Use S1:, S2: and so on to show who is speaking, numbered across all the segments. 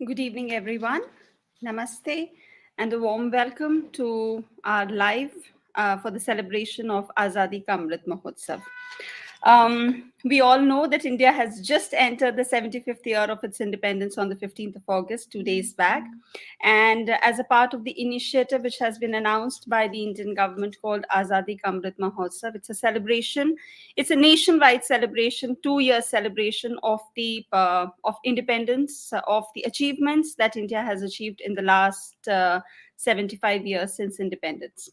S1: Good evening, everyone. Namaste, and a warm welcome to our live for the celebration of Azadi Ka Amrit Mahotsav. We all know that India has just entered the 75th year of its independence on the 15th of August, 2 days back. And as a part of the initiative which has been announced by the Indian government called Azadi Ka Amrit Mahotsav, it's a celebration. It's a nationwide celebration, 2 year celebration of independence, of the achievements that India has achieved in the last 75 years since independence.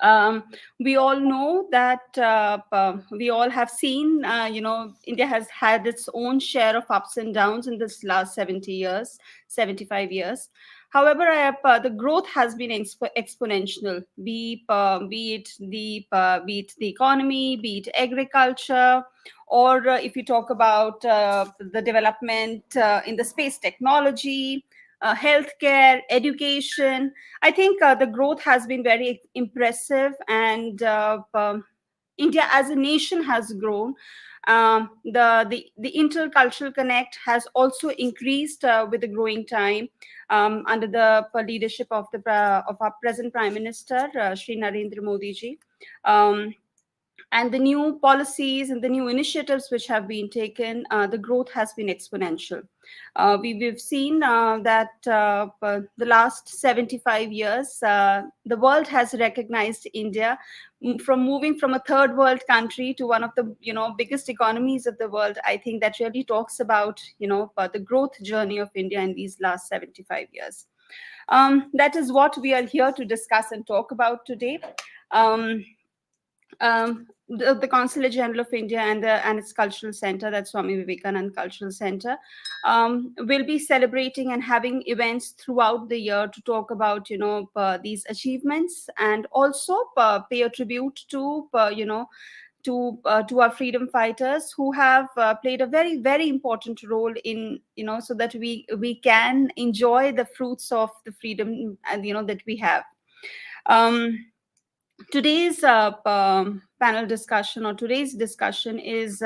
S1: Um, we all know that we all have seen, India has had its own share of ups and downs in this last 70 years, 75 years. However, the growth has been exponential, be it the economy, be it agriculture, or if you talk about the development in the space technology, healthcare, education. I think the growth has been very impressive, and India as a nation has grown. The intercultural connect has also increased with the growing time under the leadership of our present Prime Minister, Shri Narendra Modi ji. And the new policies and the new initiatives which have been taken, the growth has been exponential. We've seen that the last 75 years, the world has recognized India from moving from a third world country to one of the biggest economies of the world. I think that really talks about the growth journey of India in these last 75 years. That is what we are here to discuss and talk about today. The Consulate General of India and its cultural center, that's Swami Vivekanand Cultural Center, will be celebrating and having events throughout the year to talk about these achievements, and also pay a tribute to to our freedom fighters who have played a very, very important role in so that we can enjoy the fruits of the freedom that we have. Today's panel discussion, or today's discussion, is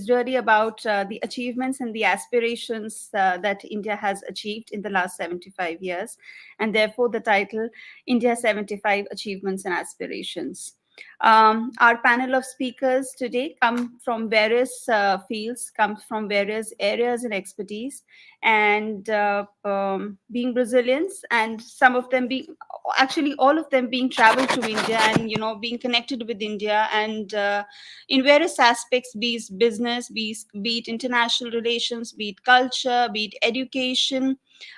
S1: really about the achievements and the aspirations that India has achieved in the last 75 years, and therefore the title India 75 Achievements and Aspirations. Our panel of speakers today come from various fields, comes from various areas and expertise, and being Brazilians, and some of them being, actually all of them being traveled to India, and being connected with India, and in various aspects, be it business, be it international relations, be it culture, be it education.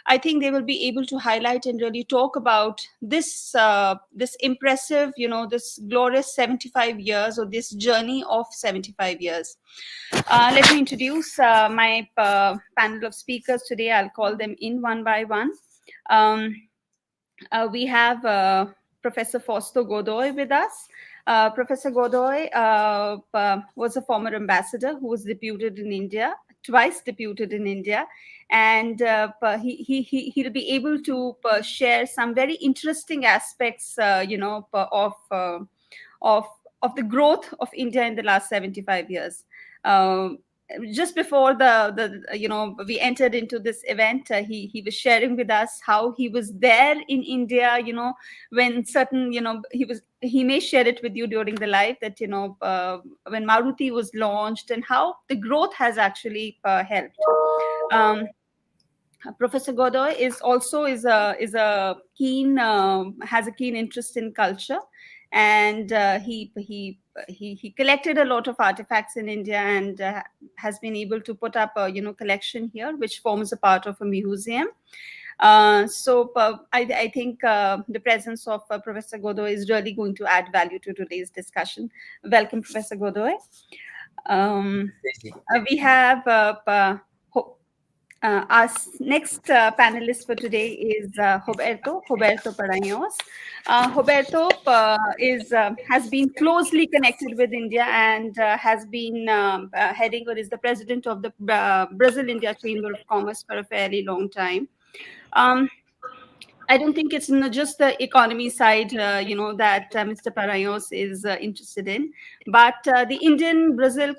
S1: I think they will be able to highlight and really talk about this this impressive, this glorious 75 years, or this journey of 75 years. Let me introduce my panel of speakers today. I'll call them in one by one. Um, we have Professor Fausto Godoy with us. Professor Godoy was a former ambassador who was deputed in India, twice deputed in India, and he'll be able to share some very interesting aspects, of the growth of India in the last 75 years. Just before we entered into this event, he was sharing with us how he was there in India, when certain, he may share it with you during the live, that when Maruti was launched, and how the growth has actually helped. Professor Godoy is also a keen has a keen interest in culture, and he collected a lot of artifacts in India, and has been able to put up a collection here, which forms a part of a museum. I think the presence of Professor Godoy is really going to add value to today's discussion. Welcome, Professor Godoy. We have our next panelist for today is Roberto Paranhos. Roberto has been closely connected with India, and has been heading, or is the president of the Brazil-India Chamber of Commerce for a fairly long time. I don't think it's not just the economy side, that Mr. Parayos is interested in, but the Indian-Brazil,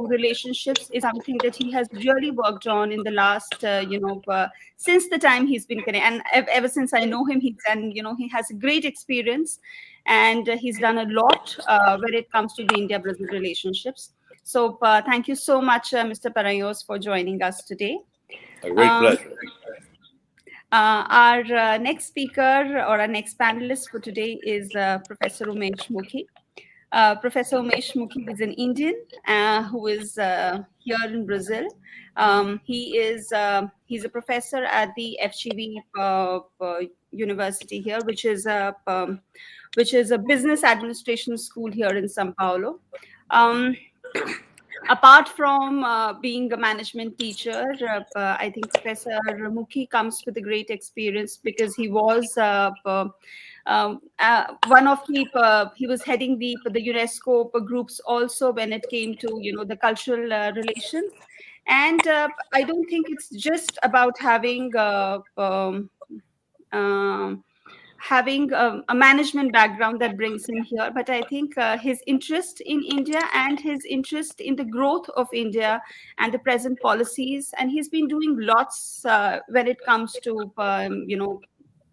S1: relationships is something that he has really worked on in the last, since the time he's been connected. And ever since I know him, he has a great experience, and he's done a lot when it comes to the India-Brazil relationships. So thank you so much, Mr. Parayos, for joining us today.
S2: A great pleasure.
S1: Our next speaker or our next panelist for today is Professor Umesh Mukhi. Professor Umesh Mukhi is an Indian who is here in Brazil. He's a professor at the FGV University here, which is a business administration school here in São Paulo. Apart from being a management teacher, I think Professor Mukhi comes with a great experience because he was he was heading the UNESCO groups also when it came to the cultural relations, and I don't think it's just about having a management background that brings him here, but I think his interest in India and his interest in the growth of India and the present policies, and he's been doing lots when it comes to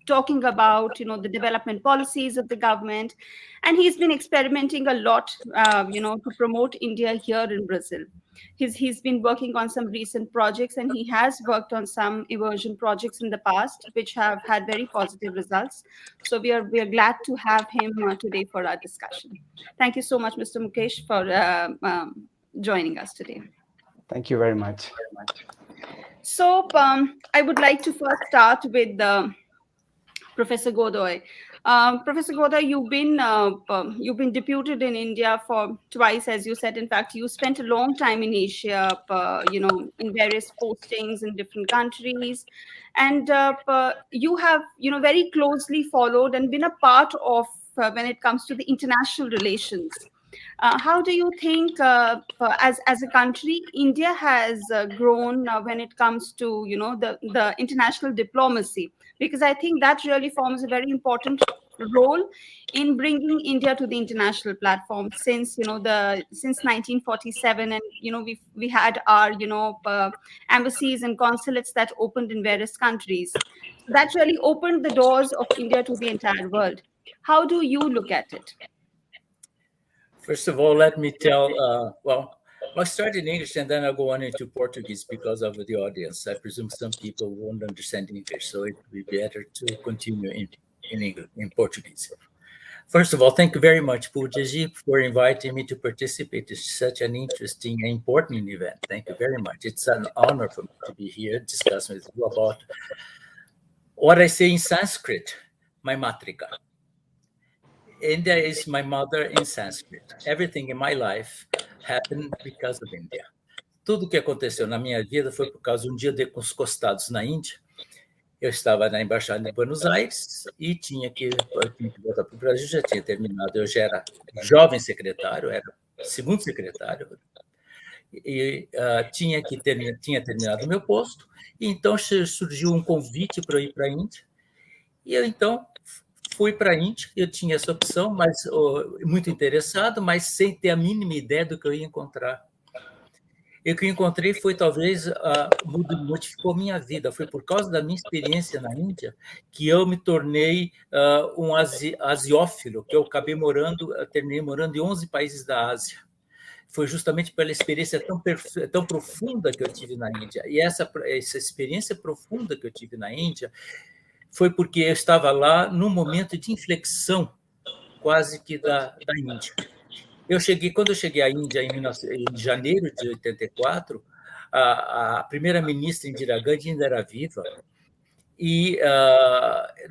S1: talking about the development policies of the government, and he's been experimenting a lot to promote India here in Brazil. He's been working on some recent projects, and he has worked on some immersion projects in the past which have had very positive results. So we are glad to have him today for our discussion. Thank you so much, Mr. Mukesh, for joining us today.
S3: Thank you very much.
S1: So I would like to first start with Professor Godoy. Professor Godoy, you've been deputed in India for twice, as you said. In fact, you spent a long time in Asia, in various postings in different countries, and you have, very closely followed and been a part of when it comes to the international relations. How do you think, as a country, India has grown when it comes to, the international diplomacy? Because I think that really forms a very important role in bringing India to the international platform since 1947, and we had our embassies and consulates that opened in various countries. That really opened the doors of India to the entire world. How do you look at it?
S4: First of all, let me tell, I'll start in English and then I'll go on into Portuguese because of the audience. I presume some people won't understand English, so it would be better to continue in English, in Portuguese. First of all, thank you very much, Pujaji, for inviting me to participate in such an interesting and important event. Thank you very much. It's an honor for me to be here discussing with you about what I say in Sanskrit, my matrika. India is my mother in Sanskrit. Everything in my life happened because of India. Tudo que aconteceu na minha vida foi por causa de um dia de conquistados na Índia. Eu estava na embaixada de Buenos Aires e tinha que voltar para o Brasil, já tinha terminado. Eu já era jovem secretário, era segundo secretário, e tinha terminado o meu posto. E então surgiu um convite para eu ir para a Índia. E eu, então, fui para a Índia. Eu tinha essa opção, mas muito interessado, mas sem ter a mínima ideia do que eu ia encontrar. E o que eu encontrei foi, talvez, modificou minha vida. Foi por causa da minha experiência na Índia que eu me tornei um asiófilo, que eu terminei morando em 11 países da Ásia. Foi justamente pela experiência tão profunda que eu tive na Índia. E essa experiência profunda que eu tive na Índia foi porque eu estava lá num momento de inflexão quase que da Índia. Quando eu cheguei à Índia em janeiro de 84, a primeira-ministra Indira Gandhi ainda era viva, e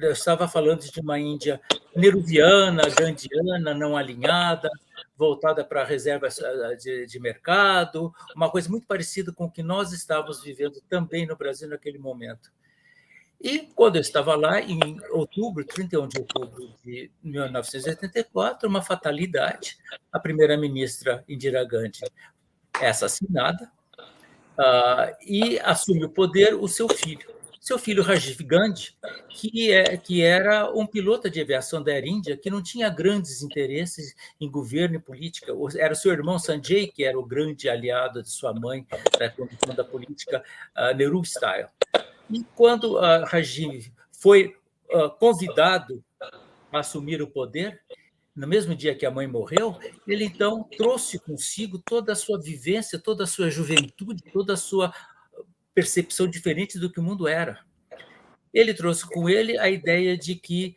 S4: eu estava falando de uma Índia nehruviana, gandhiana, não alinhada, voltada para reservas de mercado, uma coisa muito parecida com o que nós estávamos vivendo também no Brasil naquele momento. E quando eu estava lá, em 31 de outubro de 1984, uma fatalidade, a primeira-ministra Indira Gandhi é assassinada e assume o poder o seu filho. seu filho Rajiv Gandhi, que era um piloto de aviação da Air India, que não tinha grandes interesses em governo e política. Era o seu irmão Sanjay, que era o grande aliado de sua mãe na condução da política Nehru Style. E quando Rajiv foi convidado a assumir o poder, no mesmo dia que a mãe morreu, ele então trouxe consigo toda a sua vivência, toda a sua juventude, toda a sua percepção diferente do que o mundo era. Ele trouxe com ele a ideia de que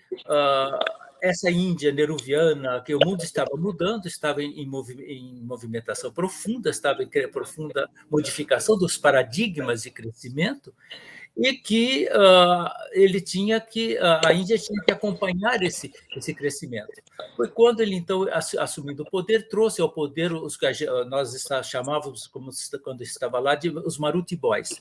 S4: essa Índia nehruviana, que o mundo estava mudando, estava em movimentação profunda, estava em profunda modificação dos paradigmas de crescimento, e que ele tinha que a Índia tinha que acompanhar esse crescimento. Foi quando ele então, assumindo o poder, trouxe ao poder os que nós chamávamos, como quando estava lá, de os Maruti Boys.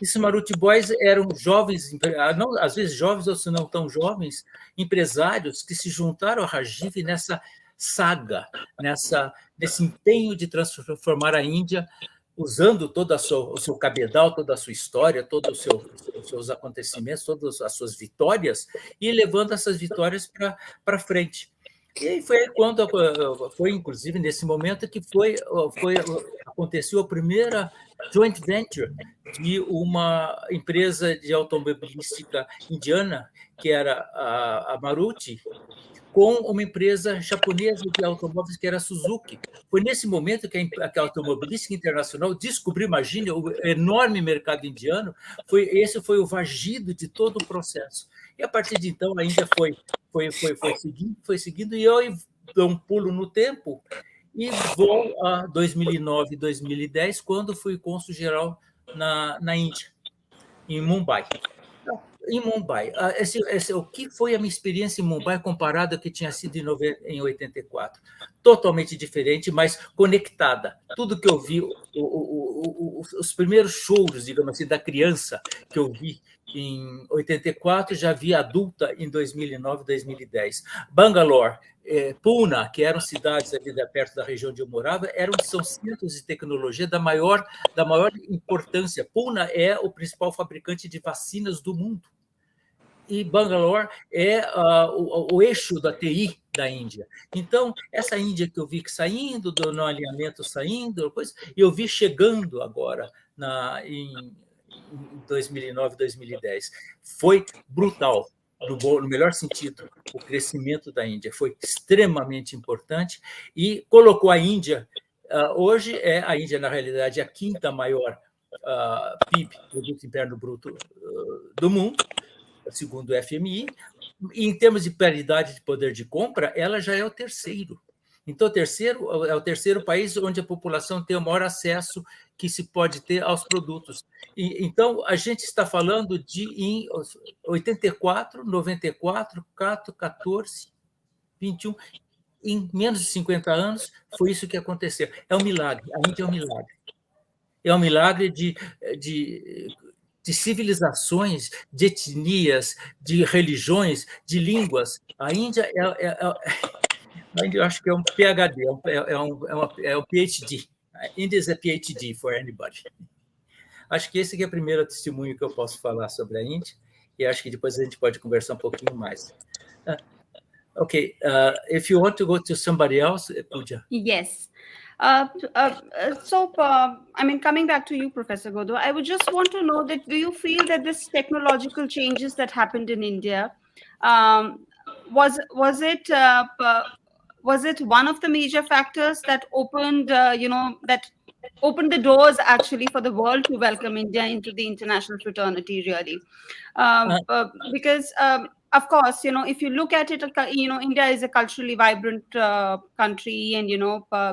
S4: Esses Maruti Boys eram jovens, não, às vezes jovens ou se não tão jovens, empresários que se juntaram a Rajiv nessa saga, nesse empenho de transformar a Índia, usando todo o seu cabedal, toda a sua história, todos os seus acontecimentos, todas as suas vitórias, e levando essas vitórias para frente. E foi inclusive nesse momento que aconteceu a primeira joint venture de uma empresa de automobilística indiana, que era a Maruti, com uma empresa japonesa de automóveis, que era a Suzuki. Foi nesse momento que a automobilística internacional descobriu, imagine, o enorme mercado indiano. Esse foi o vagido de todo o processo. E, a partir de então, a Índia foi seguindo, e eu dou um pulo no tempo e vou a 2009, 2010, quando fui cônsul-geral na Índia, em Mumbai. Em Mumbai, o que foi a minha experiência em Mumbai comparada ao que tinha sido em 84? Totalmente diferente, mas conectada. Tudo que eu vi, os primeiros choros, digamos assim, da criança que eu vi em 84, já vi adulta em 2009, 2010. Bangalore, Pune, que eram cidades ali perto da região onde eu morava, são centros de tecnologia da maior importância. Pune é o principal fabricante de vacinas do mundo. E Bangalore é o eixo da TI da Índia. Então, essa Índia que eu vi saindo do não alinhamento, eu vi chegando agora em 2009, 2010. Foi brutal, no melhor sentido. O crescimento da Índia foi extremamente importante e colocou a Índia... hoje, a Índia, na realidade, é a quinta maior PIB, Produto Interno Bruto, do mundo, segundo o FMI, e em termos de paridade de poder de compra, ela já é o terceiro. Então, é o terceiro país onde a população tem o maior acesso que se pode ter aos produtos. Então, a gente está falando em 84, 94, 14, 21, em menos de 50 anos, foi isso que aconteceu. É um milagre, a Índia é um milagre. É um milagre de civilizações, de etnias, de religiões, de línguas. A Índia eu acho que é um PhD, é um PhD. A Índia é PhD for anybody. Acho que esse aqui é o primeiro testemunho que eu posso falar sobre a Índia, e acho que depois a gente pode conversar um pouquinho mais. Okay, if you want to go to somebody else, Pooja.
S1: Yes. Coming back to you, Professor Godoy, I would just want to know that do you feel that this technological changes that happened in India, was it one of the major factors that opened the doors actually for the world to welcome India into the international fraternity, really? Because of course, if you look at it, India is a culturally vibrant country, and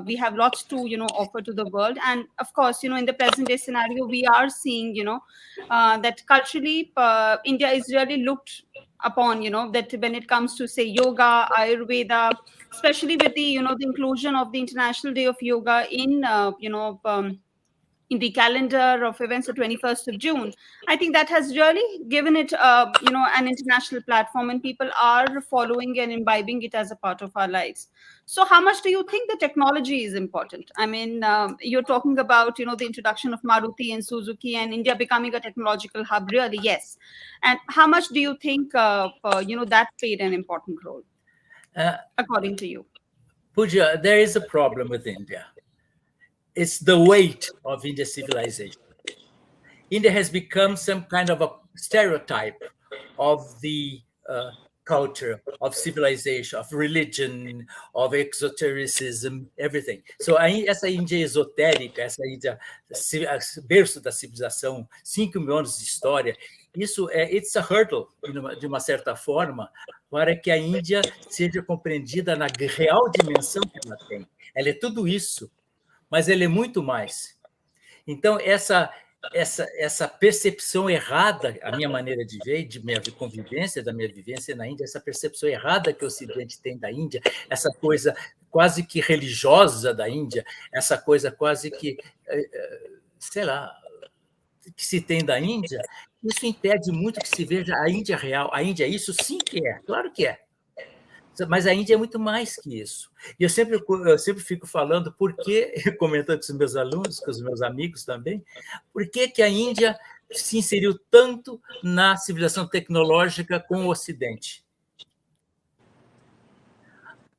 S1: we have lots to offer to the world. And of course, in the present day scenario, we are seeing that culturally India is really looked upon, that when it comes to, say, yoga, Ayurveda, especially with the the inclusion of the International Day of Yoga in in the calendar of events, the 21st of June. I think that has really given it, an international platform, and people are following and imbibing it as a part of our lives. So how much do you think the technology is important? I mean, you're talking about, the introduction of Maruti and Suzuki and India becoming a technological hub, really, yes. And how much do you think, that played an important role, according to you?
S4: Pooja, there is a problem with India. It's the weight of India's civilization. India has become some kind of a stereotype of the culture, of civilization, of religion, of exotericism, everything. So essa Índia esotérica, essa Índia berço da civilização, 5.000 anos de história, isso it's a hurdle, de uma certa forma, para que a Índia seja compreendida na real dimensão que ela tem. Ela é tudo isso, mas ela é muito mais. Então, essa percepção errada, a minha maneira de ver, de minha convivência, da minha vivência na Índia, essa percepção errada que o Ocidente tem da Índia, essa coisa quase que religiosa da Índia, essa coisa quase que, sei lá, que se tem da Índia, isso impede muito que se veja a Índia real. A Índia, isso sim que é, claro que é. Mas a Índia é muito mais que isso. E eu sempre fico falando, comentando com os meus alunos, com os meus amigos também, por que a Índia se inseriu tanto na civilização tecnológica com o Ocidente?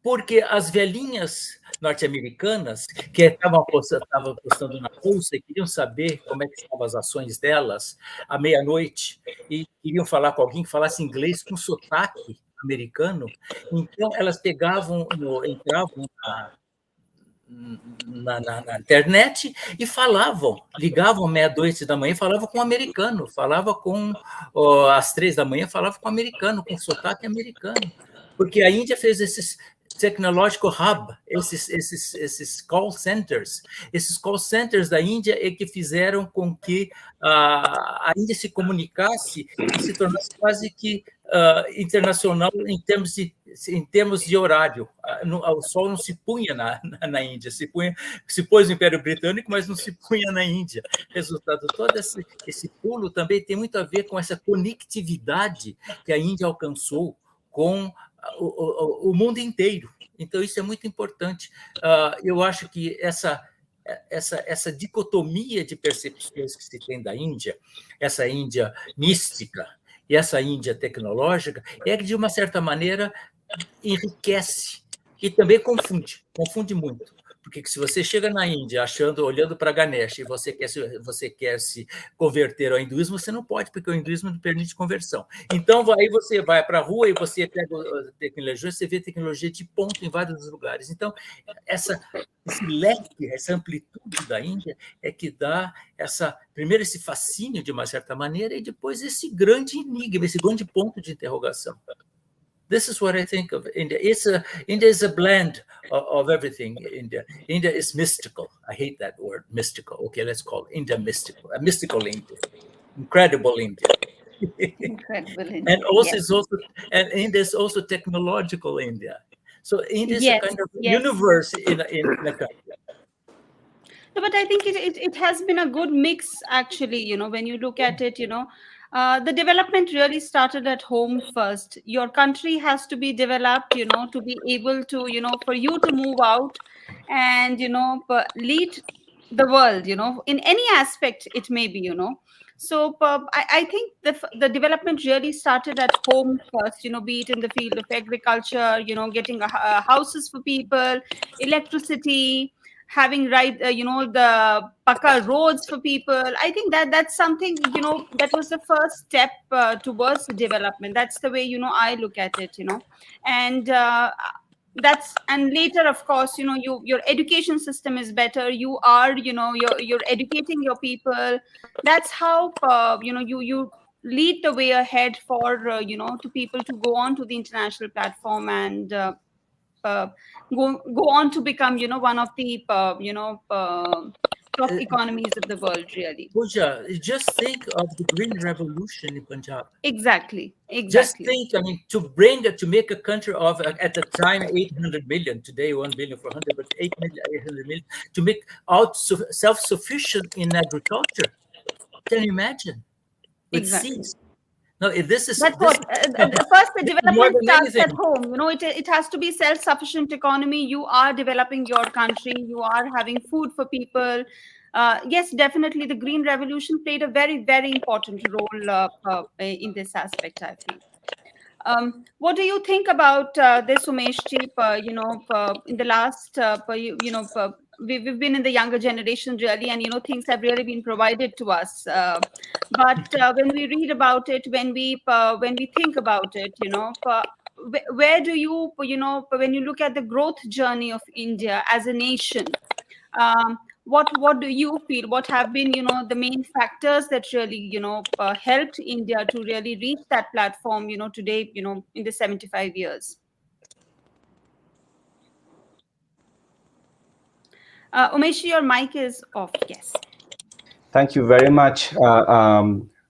S4: Porque as velhinhas norte-americanas que estavam apostando na bolsa e queriam saber como é que estavam as ações delas à meia-noite e queriam falar com alguém que falasse inglês com sotaque americano, então elas entravam na internet e ligavam meia-noite da manhã e falavam com um americano, às 3 da manhã, falavam com um americano, com sotaque americano, porque a Índia fez esses technological hub, esses call centers. Esses call centers da Índia é que fizeram com que a Índia se comunicasse e se tornasse quase que internacional em termos de horário. O sol não se punha na Índia, se pôs no Império Britânico, mas não se punha na Índia. Resultado, todo esse pulo também tem muito a ver com essa conectividade que a Índia alcançou com o mundo inteiro. Então, isso é muito importante. Eu acho que essa dicotomia de percepções que se tem da Índia, essa Índia mística e essa Índia tecnológica, é que, de uma certa maneira, enriquece e também confunde muito. Porque se você chega na Índia olhando para Ganesha e você quer se converter ao hinduísmo, você não pode, porque o hinduísmo não permite conversão. Então, aí você vai para a rua e você pega a tecnologia, você vê tecnologia de ponta em vários lugares. Então, esse leque, essa amplitude da Índia é que dá primeiro esse fascínio, de uma certa maneira, e depois esse grande enigma, esse grande ponto de interrogação. This is what I think of India. India is a blend of everything. India is mystical. I hate that word, mystical. Okay, let's call India mystical. A mystical India, incredible India.
S1: Incredible India.
S4: And India is also technological India. So India is a kind of
S1: yes.
S4: universe in a country.
S1: No, but I think it has been a good mix, actually. When you look at it, the development really started at home first. Your country has to be developed, to be able to, for you to move out and, lead the world, in any aspect it may be, So I think the development really started at home first, be it in the field of agriculture, getting houses for people, electricity, having the Paka roads for people. I think that's something, that was the first step towards the development. That's the way, I look at it, and and later, of course, your education system is better. You are, you're educating your people. That's how, you lead the way ahead for, to people to go on to the international platform and go on to become, one of the, top economies of the world, really.
S4: Pooja, just think of the Green Revolution in Punjab.
S1: Exactly.
S4: Just think, I mean, to make a country of, at the time, 800 million, today 1,400,000,000, but 800 million, to make self-sufficient in agriculture. Can you imagine? With
S1: Exactly.
S4: seeds. No, if this is...
S1: That's what, first the development starts at home. You know, it has to be self-sufficient economy. You are developing your country. You are having food for people. Yes, definitely the Green Revolution played a very, very important role in this aspect, I feel. What do you think about this, Umeshji? In the last, we've been in the younger generation, really, and, things have really been provided to us. But when we read about it, when we think about it, where do you, when you look at the growth journey of India as a nation, what do you feel? What have been, the main factors that really, helped India to really reach that platform, today, in the 75 years? Umesh, your mic is off. Yes.
S3: Thank you very much,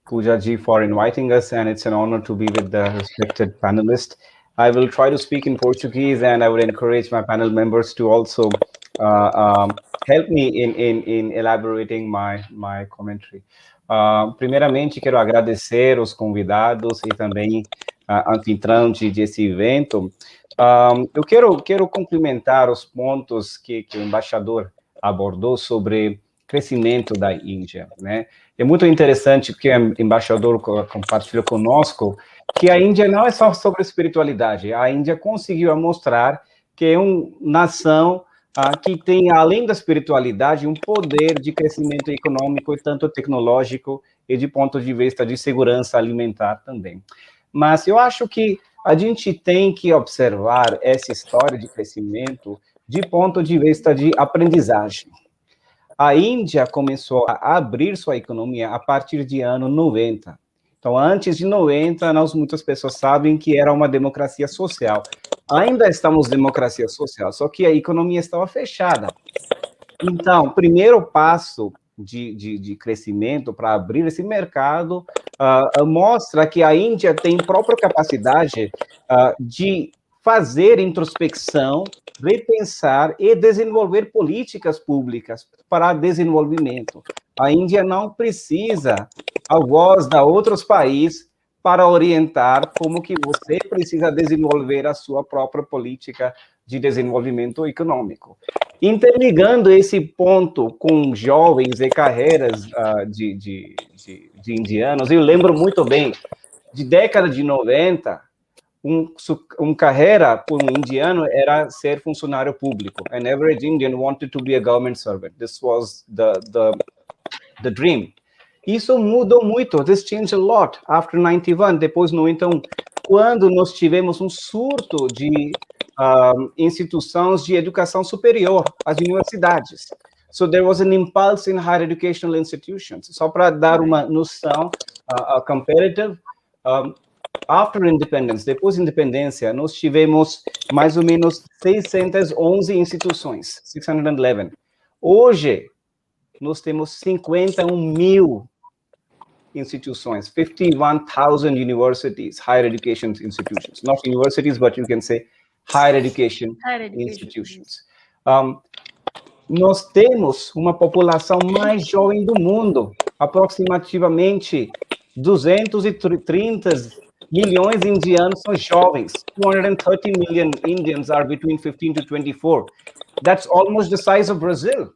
S3: Pooja ji, for inviting us, and it's an honor to be with the respected panelist. I will try to speak in Portuguese, and I would encourage my panel members to also help me in elaborating my commentary. Primeiramente, quero agradecer os convidados e também a anfitriã desse evento. Eu quero complementar os pontos que o embaixador abordou sobre crescimento da Índia, né? É muito interessante porque o embaixador compartilhou conosco que a Índia não é só sobre espiritualidade. A Índia conseguiu mostrar que é uma nação que tem, além da espiritualidade, um poder de crescimento econômico e tanto tecnológico e de ponto de vista de segurança alimentar também. Mas eu acho que a gente tem que observar essa história de crescimento de ponto de vista de aprendizagem. A Índia começou a abrir sua economia a partir de ano 90. Então, antes de 90, muitas pessoas sabem que era uma democracia social. Ainda estamos democracia social, só que a economia estava fechada. Então, o primeiro passo de crescimento para abrir esse mercado mostra que a Índia tem própria capacidade de fazer introspecção, repensar e desenvolver políticas públicas para desenvolvimento. A Índia não precisa a voz de outros países para orientar como que você precisa desenvolver a sua própria política de desenvolvimento econômico. Interligando esse ponto com jovens e carreiras de indianos, eu lembro muito bem, de década de 90, carreira por indiano era ser funcionário público. An average Indian wanted to be a government servant. This was the dream. Isso mudou muito. This changed a lot after 91. Depois, no então, quando nós tivemos surto de instituições de educação superior, as universidades. So there was an impulse in higher educational institutions. Só para dar uma noção comparative, after independence, depois da independência, nós tivemos mais ou menos 611 instituições, 611. Hoje, nós temos 51 mil instituições, 51,000 universities, higher education institutions. Not universities, but you can say higher education institutions. Nós temos uma população mais jovem do mundo, aproximadamente 230 milhões de indianos são jovens. 230 million Indians are between 15 to 24. That's almost the size of Brazil.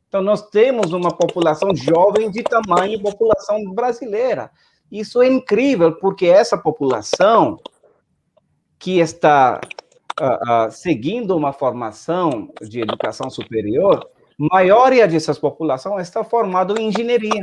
S3: Então, nós temos uma população jovem de tamanho população brasileira. Isso é incrível, porque essa população que está seguindo uma formação de educação superior, a maioria dessas populações está formada em engenharia.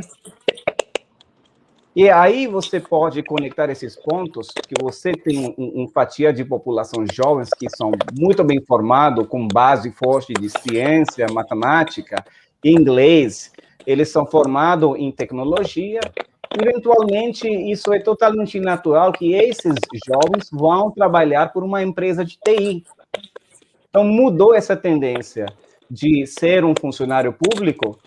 S3: E aí você pode conectar esses pontos, que você tem uma fatia de população jovens que são muito bem formados, com base forte de ciência, matemática, inglês, eles são formados em tecnologia. Eventualmente, isso é totalmente natural que esses jovens vão trabalhar por uma empresa de TI. Então, mudou essa tendência de ser um funcionário público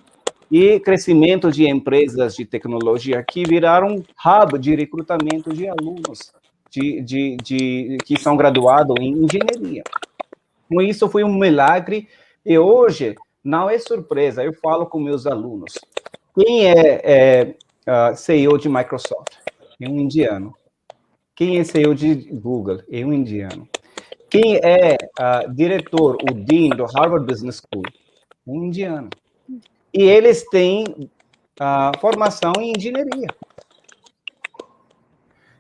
S3: e crescimento de empresas de tecnologia que viraram hub de recrutamento de alunos que são graduados em engenharia. Então, isso foi um milagre, e hoje não é surpresa, eu falo com meus alunos. Quem é CEO de Microsoft? É um indiano. Quem é CEO de Google? É um indiano. Quem é diretor, o Dean do Harvard Business School? É um indiano. E eles têm formação em engenharia.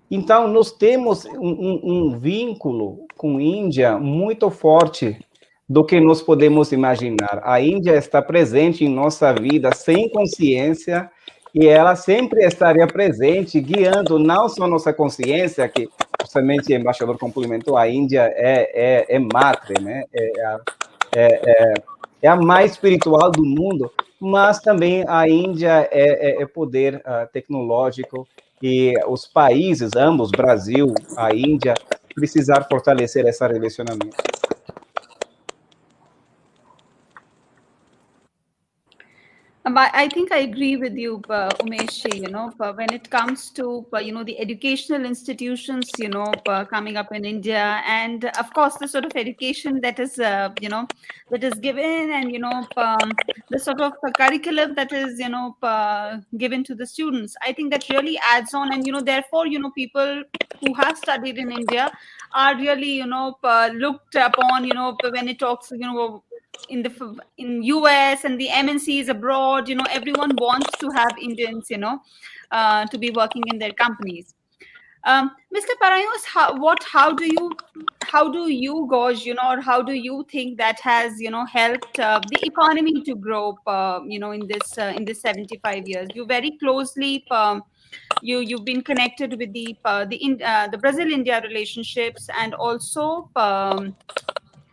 S3: Então, nós temos um vínculo com a Índia muito forte do que nós podemos imaginar. A Índia está presente em nossa vida sem consciência, e ela sempre estaria presente, guiando não só nossa consciência, que justamente o embaixador complementou, a Índia é matre, né? É a mais espiritual do mundo, mas também a Índia é poder tecnológico, e os países, ambos, Brasil, a Índia, precisar fortalecer esse relacionamento.
S1: I think I agree with you, Umesh. When it comes to the educational institutions, coming up in India, and of course the sort of education that is that is given, and the sort of curriculum that is given to the students, I think that really adds on, and therefore people who have studied in India are really looked upon, when it talks in US and the MNCs abroad, everyone wants to have Indians, to be working in their companies. Mr. Parayos, how do you gauge, or how do you think that has, helped the economy to grow, in this 75 years? You very closely, you've been connected with the Brazil-India relationships, and also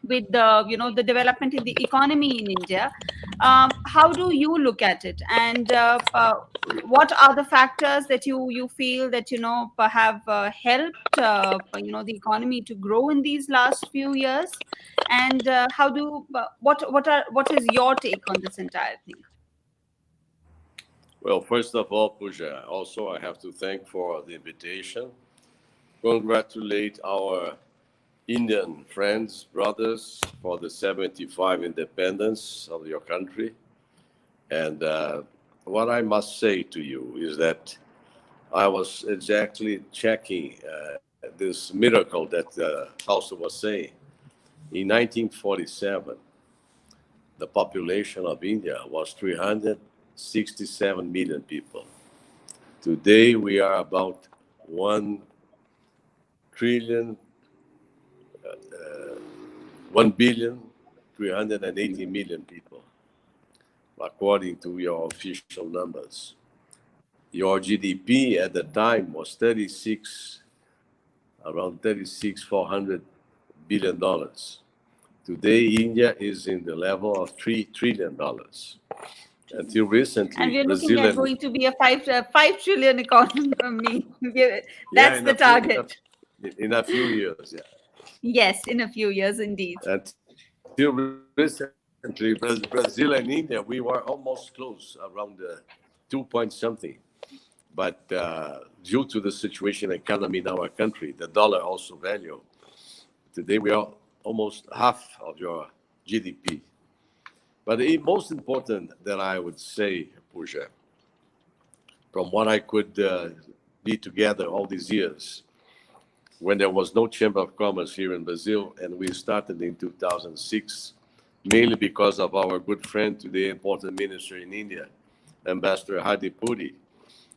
S1: with the development in the economy in India. How do you look at it, and what are the factors that you feel that have helped the economy to grow in these last few years, and what is your take on this entire thing?
S2: Well, first of all, Pooja, also I have to thank for the invitation. Congratulate our Indian friends, brothers, for the 75 independence of your country. And what I must say to you is that I was exactly checking this miracle that Fausto was saying. In 1947, the population of India was 367 million people. Today, we are about 1 billion 380 million people, according to your official numbers. Your GDP at the time was around 400 billion dollars. Today, India is in the level of $3 trillion. Until recently,
S1: and we're
S2: Brazil
S1: looking at going to be a 5 trillion economy. That's the target.
S2: In a few years, yeah.
S1: Yes, in a few years, indeed.
S2: Until recently, Brazil and India, we were almost close, around 2 point something. But due to the situation economy in our country, the dollar also value, today we are almost half of your GDP. But the most important that I would say, Pooja, from what I could be together all these years, when there was no Chamber of Commerce here in Brazil, and we started in 2006, mainly because of our good friend, today important minister in India, Ambassador Hadi Puri,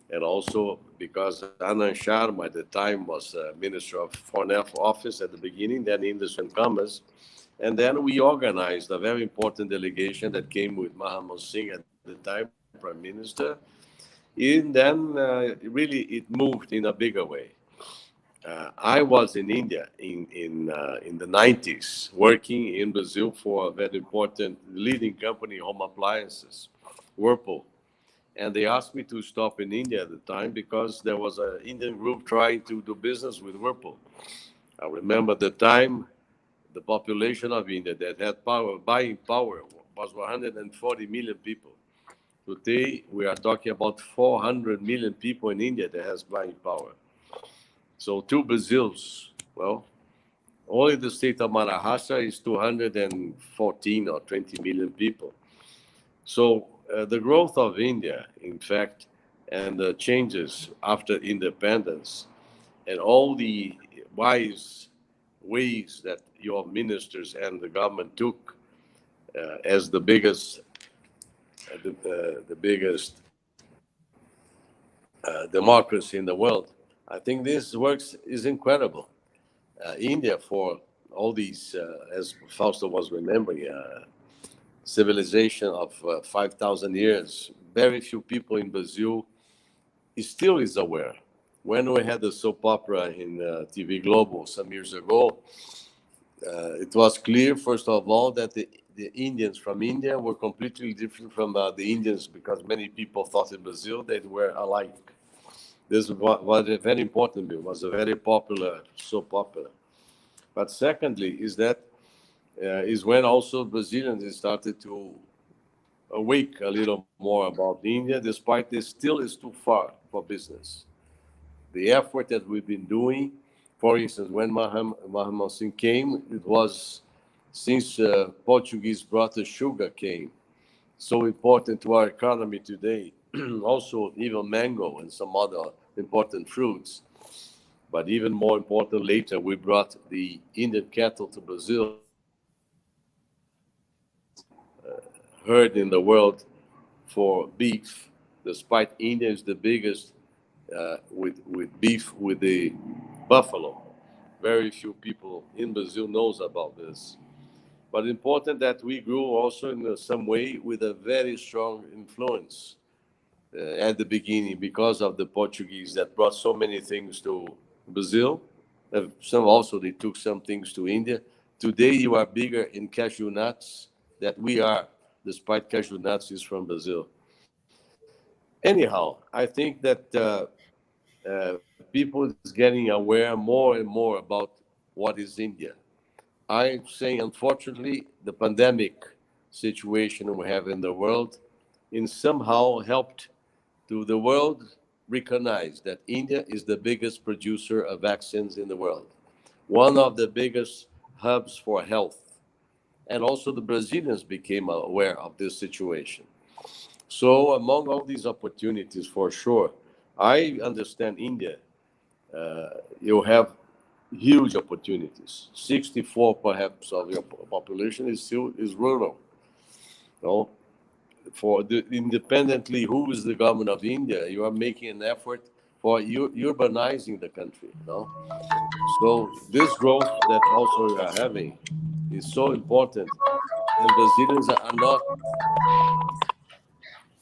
S2: and also because Anand Sharma at the time was Minister of Foreign Office at the beginning, then Industry and Commerce. And then we organized a very important delegation that came with Manmohan Singh at the time, Prime Minister. And then really it moved in a bigger way. I was in India in the 90s, working in Brazil for a very important leading company, home appliances, Whirlpool. And they asked me to stop in India at the time because there was an Indian group trying to do business with Whirlpool. I remember the time, the population of India that had power, buying power, was 140 million people. Today, we are talking about 400 million people in India that has buying power. So 2 Brazils, well, only the state of Maharashtra is 214 or 20 million people. So the growth of India, in fact, and the changes after independence, and all the wise ways that your ministers and the government took as the biggest democracy in the world, I think this works is incredible. India, for all these, as Fausto was remembering, civilization of 5,000 years, very few people in Brazil still is aware. When we had the soap opera in TV Globo some years ago, it was clear, first of all, that the Indians from India were completely different from the Indians, because many people thought in Brazil they were alike. This was very important. It was a very popular soap opera. But secondly, is when also Brazilians started to awake a little more about India, despite this still is too far for business. The effort that we've been doing, for instance, when Mahatma Singh came, it was since Portuguese brought the sugar cane, so important to our economy today. Also, even mango and some other important fruits. But even more important, later we brought the Indian cattle to Brazil, heard in the world for beef, despite India is the biggest with beef with the buffalo. Very few people in Brazil knows about this. But important that we grew also in some way with a very strong influence at the beginning, because of the Portuguese that brought so many things to Brazil. Some also, they took some things to India. Today, you are bigger in cashew nuts than we are, despite cashew nuts is from Brazil. Anyhow, I think that people is getting aware more and more about what is India. I'm saying, unfortunately, the pandemic situation we have in the world in somehow helped to the world recognize that India is the biggest producer of vaccines in the world, one of the biggest hubs for health. And also the Brazilians became aware of this situation. So among all these opportunities, for sure, I understand India, you have huge opportunities. 64 perhaps of your population is still is rural. No? For the, independently who is the government of India, you are making an effort for urbanizing the country. No? So this growth that also we are having is so important, and Brazilians are not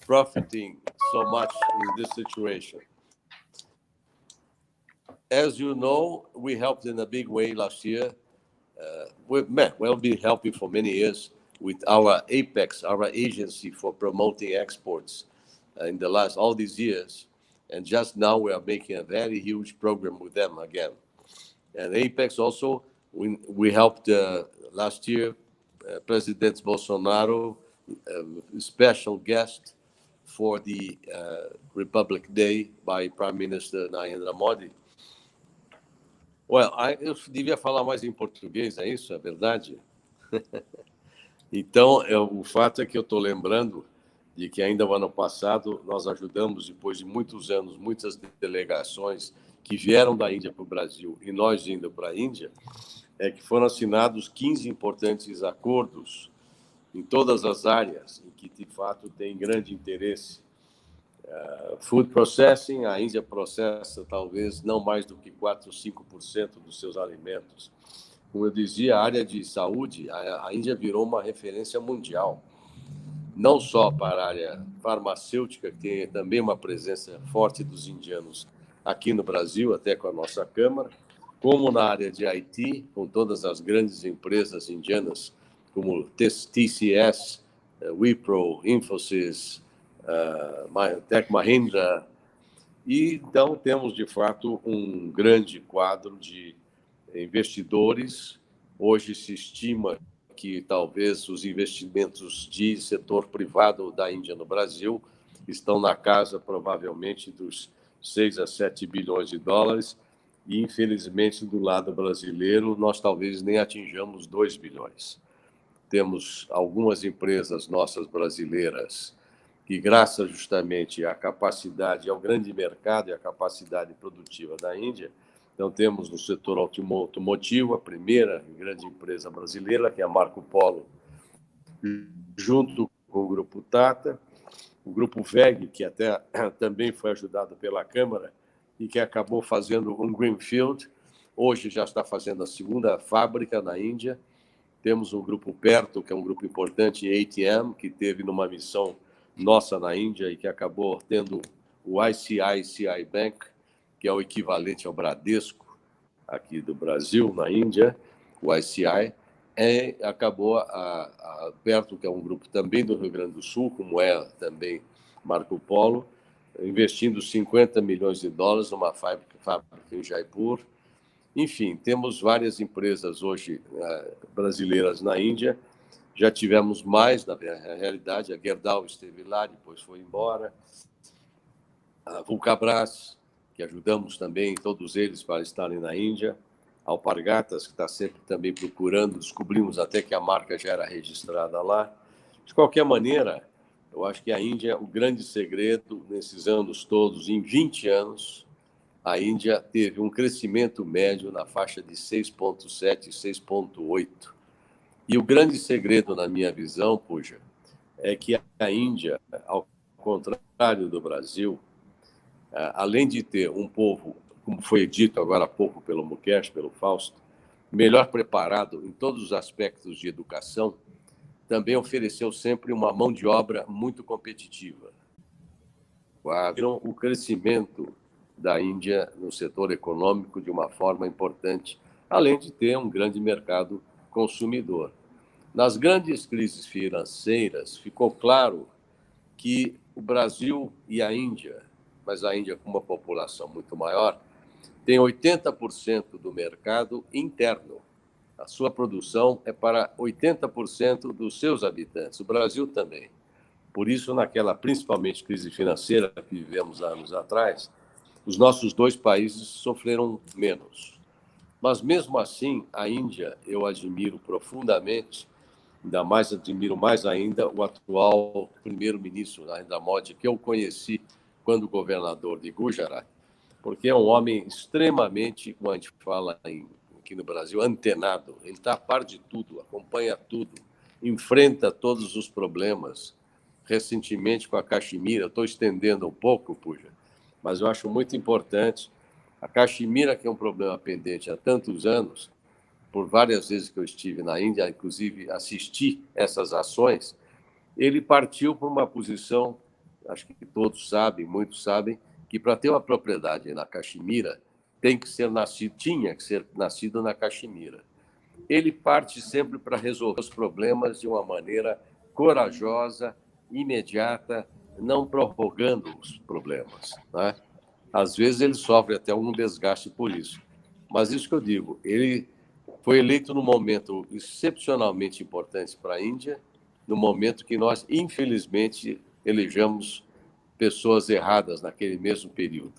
S2: profiting so much in this situation. As you know, we helped in a big way last year. We've been helping for many years with our Apex, our agency for promoting exports in the last all these years. And just now we are making a very huge program with them again. And Apex also, we helped last year, President Bolsonaro, special guest for the Republic Day by Prime Minister Narendra Modi. Well, eu devia falar mais em português, é isso? É verdade? Então, o fato é que eu estou lembrando de que ainda no ano passado nós ajudamos, depois de muitos anos, muitas delegações que vieram da Índia para o Brasil e nós indo para a Índia, que foram assinados 15 importantes acordos em todas as áreas em que, de fato, tem grande interesse. Food processing, a Índia processa talvez não mais do que 4 ou 5% dos seus alimentos. Como eu dizia, a área de saúde, a Índia virou uma referência mundial, não só para a área farmacêutica, que tem também uma presença forte dos indianos aqui no Brasil, até com a nossa Câmara, como na área de IT, com todas as grandes empresas indianas, como TCS, Wipro, Infosys, Tech Mahindra. E então temos, de fato, um grande quadro de investidores. Hoje se estima que talvez os investimentos de setor privado da Índia no Brasil estão na casa, provavelmente, dos 6 a 7 bilhões de dólares, e, infelizmente, do lado brasileiro, nós talvez nem atinjamos 2 bilhões. Temos algumas empresas nossas brasileiras que, graças justamente à capacidade, ao grande mercado e à capacidade produtiva da Índia, então temos no setor automotivo a primeira grande empresa brasileira, que é a Marco Polo, junto com o Grupo Tata, o Grupo VEG, que até também foi ajudado pela Câmara e que acabou fazendo um greenfield, hoje já está fazendo a segunda fábrica na Índia. Temos o Grupo Perto, que é um grupo importante, ATM, que teve numa missão nossa na Índia e que acabou tendo o ICICI Bank, que é o equivalente ao Bradesco aqui do Brasil, na Índia, o ICI, acabou a Perto, que é um grupo também do Rio Grande do Sul, como é também Marco Polo, investindo 50 milhões de dólares numa fábrica em Jaipur. Enfim, temos várias empresas hoje brasileiras na Índia. Já tivemos mais, na realidade, a Gerdau esteve lá, depois foi embora. A Vulcabras, que ajudamos também todos eles para estarem na Índia. A Alpargatas, que está sempre também procurando, descobrimos até que a marca já era registrada lá. De qualquer maneira, eu acho que a Índia, o grande segredo nesses anos todos, em 20 anos, a Índia teve um crescimento médio na faixa de 6,7, 6,8. E o grande segredo, na minha visão, Puja, é que a Índia, ao contrário do Brasil, além de ter um povo, como foi dito agora há pouco pelo Mukesh, pelo Fausto, melhor preparado em todos os aspectos de educação, também ofereceu sempre uma mão de obra muito competitiva. Viram o crescimento da Índia no setor econômico de uma forma importante, além de ter um grande mercado consumidor. Nas grandes crises financeiras, ficou claro que o Brasil e a Índia, mas a Índia com uma população muito maior, tem 80% do mercado interno. A sua produção é para 80% dos seus habitantes, o Brasil também. Por isso, naquela, principalmente, crise financeira que vivemos há anos atrás, os nossos dois países sofreram menos. Mas, mesmo assim, a Índia eu admiro profundamente, ainda mais admiro mais ainda o atual primeiro-ministro Narendra Modi, que eu conheci quando governador de Gujarat, porque é um homem extremamente, como a gente fala aqui no Brasil, antenado. Ele está a par de tudo, acompanha tudo, enfrenta todos os problemas. Recentemente, com a Caxemira, eu estou estendendo um pouco, Puja, mas eu acho muito importante. A Caxemira, que é um problema pendente há tantos anos, por várias vezes que eu estive na Índia, inclusive assisti essas ações, ele partiu por uma posição, acho que todos sabem, muitos sabem, que para ter uma propriedade na Caxemira, tinha que ser nascido na Caxemira. Ele parte sempre para resolver os problemas de uma maneira corajosa, imediata, não prorrogando os problemas, né? Às vezes ele sofre até um desgaste por isso. Mas isso que eu digo, ele foi eleito num momento excepcionalmente importante para a Índia, no momento que nós, infelizmente, elegemos pessoas erradas naquele mesmo período.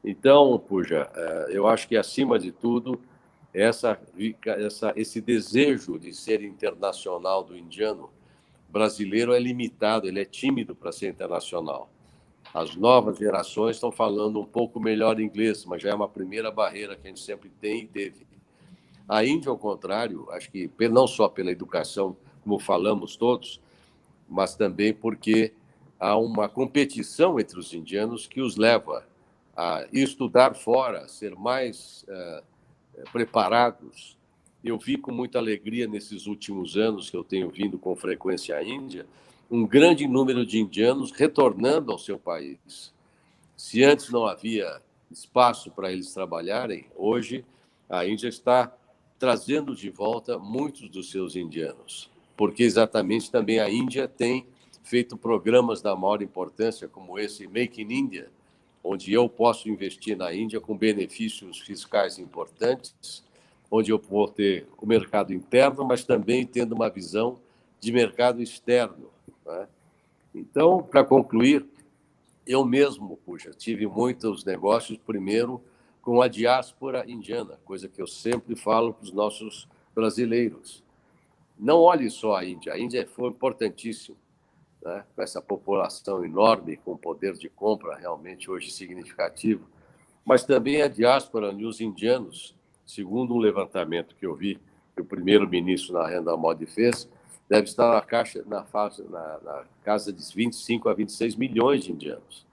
S2: Então, Puja, eu acho que, acima de tudo, esse desejo de ser internacional do indiano brasileiro é limitado, ele é tímido para ser internacional. As novas gerações estão falando um pouco melhor inglês, mas já é uma primeira barreira que a gente sempre tem e teve. A Índia, ao contrário, acho que não só pela educação, como falamos todos, mas também porque há uma competição entre os indianos que os leva a estudar fora, a ser mais preparados. Eu vi com muita alegria nesses últimos anos que eu tenho vindo com frequência à Índia, um grande número de indianos retornando ao seu país. Se antes não havia espaço para eles trabalharem, hoje a Índia está trazendo de volta muitos dos seus indianos, porque exatamente também a Índia tem feito programas da maior importância, como esse Make in India, onde eu posso investir na Índia com benefícios fiscais importantes, onde eu vou ter o mercado interno, mas também tendo uma visão de mercado externo, né? Então, para concluir, Eu mesmo, puxa, tive muitos negócios, primeiro, com a diáspora indiana, coisa que eu sempre falo para os nossos brasileiros. Não olhe só a Índia foi importantíssimo, né? Com essa população enorme, com poder de compra realmente hoje significativo, mas também a diáspora e os indianos, segundo um levantamento que eu vi, que o primeiro-ministro Narendra Modi fez, deve estar na casa de 25 a 26 milhões de indianos,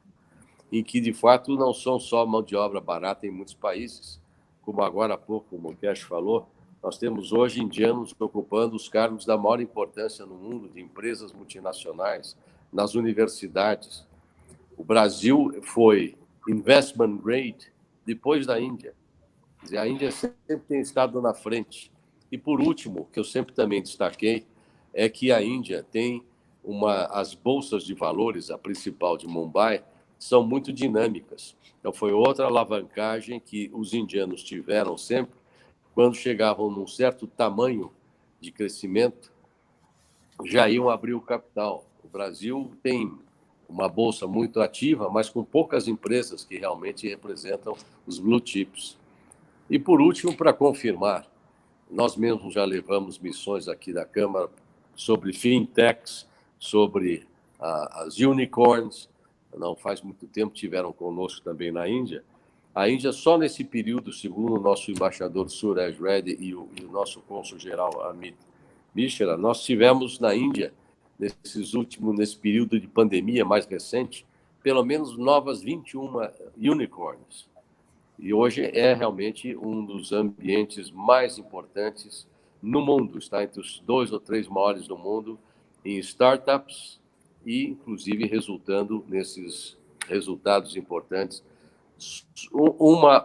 S2: em que, de fato, não são só mão de obra barata em muitos países, como agora há pouco o Mukesh falou, nós temos hoje indianos ocupando os cargos da maior importância no mundo, de empresas multinacionais, nas universidades. O Brasil foi investment grade depois da Índia. Quer dizer, a Índia sempre tem estado na frente. E, por último, que eu sempre também destaquei, é que a Índia tem as bolsas de valores, a principal de Mumbai, são muito dinâmicas. Então, foi outra alavancagem que os indianos tiveram sempre, quando chegavam num certo tamanho de crescimento, já iam abrir o capital. O Brasil tem uma bolsa muito ativa, mas com poucas empresas que realmente representam os blue chips. E, por último, para confirmar, nós mesmos já levamos missões aqui da Câmara sobre fintechs, sobre as unicorns. Não faz muito tempo tiveram conosco também na Índia. A Índia, só nesse período, segundo o nosso embaixador Suresh Reddy e o nosso cônsul-geral Amit Mishra, nós tivemos na Índia, nesse período de pandemia mais recente, pelo menos novas 21 unicorns. E hoje é realmente um dos ambientes mais importantes no mundo. Está entre os 2 ou 3 maiores do mundo em startups e, inclusive, resultando nesses resultados importantes. Uma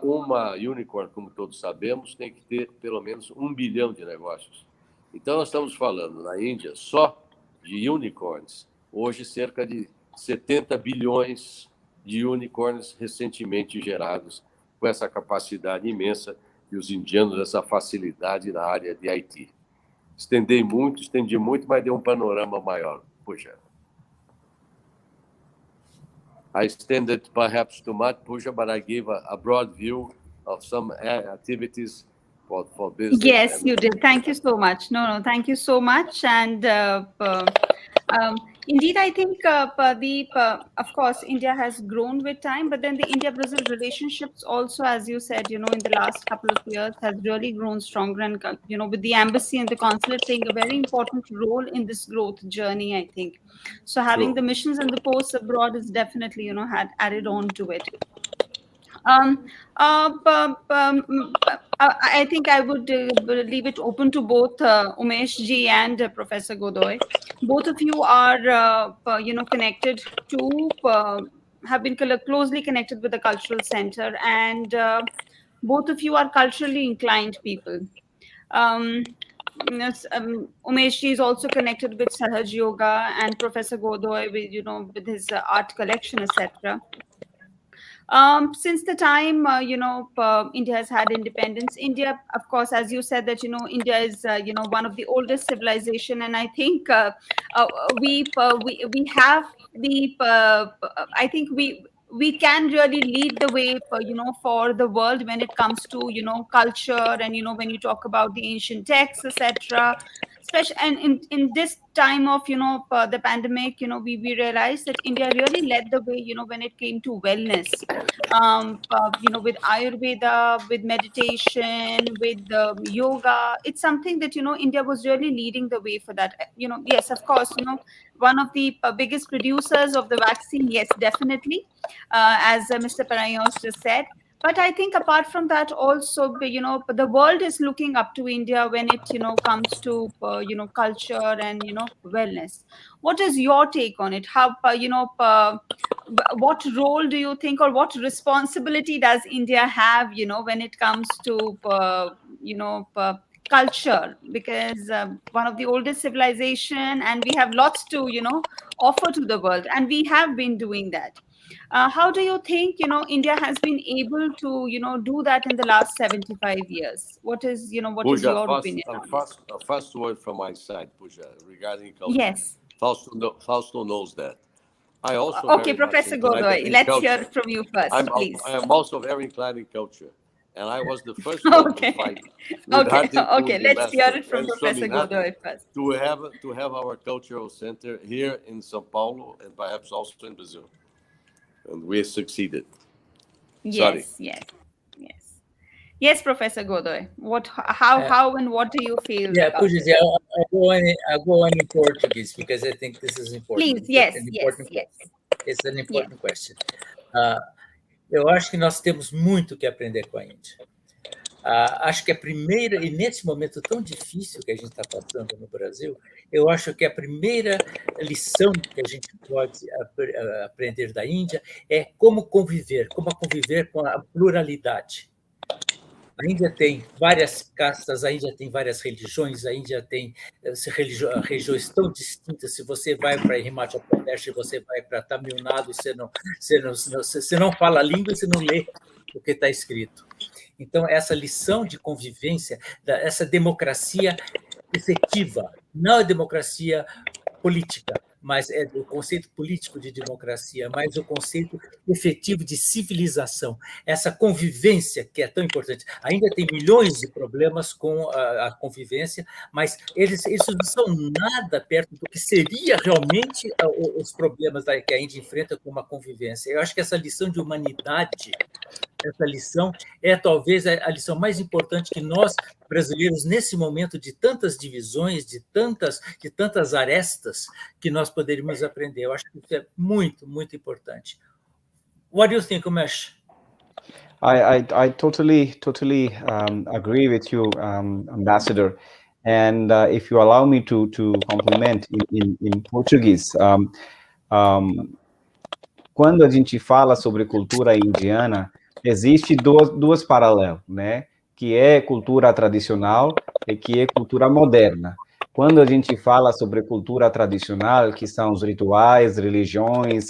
S2: unicorn, como todos sabemos, tem que ter pelo menos 1 bilhão de negócios. Então, nós estamos falando, na Índia, só de unicorns. Hoje, cerca de 70 bilhões de unicorns recentemente gerados, com essa capacidade imensa e os indianos, essa facilidade na área de IT. Estendi muito, mas deu um panorama maior. Puxa. I extended perhaps too much, Pooja, but I gave a broad view of some activities for business.
S1: Yes, you did. Thank you so much. No, thank you so much. And indeed, I think, of course, India has grown with time, but then the India-Brazil relationships also, as you said, in the last couple of years has really grown stronger. And, with the embassy and the consulate playing a very important role in this growth journey, I think. So having the missions and the posts abroad is definitely, had added on to it. I think I would leave it open to both Umesh ji and Professor Godoy. Both of you are, connected to, have been closely connected with the cultural center, and both of you are culturally inclined people. Umesh ji is also connected with Sahaj Yoga, and Professor Godoy with, with his art collection, etc. Since the time, India has had independence, India, of course, as you said, that, India is, one of the oldest civilization. And I think we have the, I think we can really lead the way, for the world when it comes to, culture and, when you talk about the ancient texts, etc. Especially, and in this time of, the pandemic, we realized that India really led the way, when it came to wellness, with Ayurveda, with meditation, with yoga. It's something that, India was really leading the way for that. Yes, of course, one of the biggest producers of the vaccine, yes, definitely, as Mr. Parayos just said. But I think apart from that, also, the world is looking up to India when it, comes to, culture and, wellness. What is your take on it? How, what role do you think, or what responsibility does India have, when it comes to, culture? Because one of the oldest civilization, and we have lots to, offer to the world, and we have been doing that. How do you think, India has been able to, do that in the last 75 years? What is, what is your opinion?
S2: A first word from my side, Pooja, regarding culture.
S1: Yes.
S2: Fausto knows that. I also
S1: Okay,
S2: very much
S1: Professor
S2: inclined
S1: Godoy,
S2: in
S1: let's
S2: culture.
S1: hear it from you first, please.
S2: I am also very inclined in culture, and I was the first one
S1: Okay.
S2: to fight with
S1: Okay, let's hear it from
S2: and
S1: Professor Godoy first.
S2: to have our cultural center here in São Paulo and perhaps also in Brazil, and we succeeded. Sorry.
S1: Yes, Professor Godoy. How and what do you feel?
S4: Yeah,
S1: about
S4: Pujas,
S1: it?
S4: I'll go on in Portuguese because I think this is important.
S1: Please, yes.
S4: It's an important question. Eu acho que nós temos muito que aprender com a Índia. Acho que a primeira, e nesse momento tão difícil que a gente está passando no Brasil, eu acho que a primeira lição que a gente pode aprender da Índia é como conviver com a pluralidade. A Índia tem várias castas, a Índia tem várias religiões, a Índia tem regiões tão distintas. Se você vai para Himachal Pradesh, você vai para Tamil Nadu, você não fala a língua e você não lê o que está escrito. Então, essa lição de convivência, essa democracia efetiva, não é democracia política, mas é o conceito político de democracia, mas o conceito efetivo de civilização, essa convivência que é tão importante. Ainda tem milhões de problemas com a convivência, mas eles não são nada perto do que seria realmente os problemas que a Índia enfrenta com uma convivência. Eu acho que essa lição de humanidade, essa lição é talvez a lição mais importante que nós, brasileiros, nesse momento de tantas divisões, de tantas arestas, que nós poderíamos aprender. Eu acho que isso é muito, muito importante. What do you think, Umesh?
S3: I totally agree with you, Ambassador. And if you allow me to complement in Portuguese, quando a gente fala sobre cultura indiana, existe duas paralelas, né? Que é cultura tradicional e que é cultura moderna. Quando a gente fala sobre cultura tradicional, que são os rituais, religiões,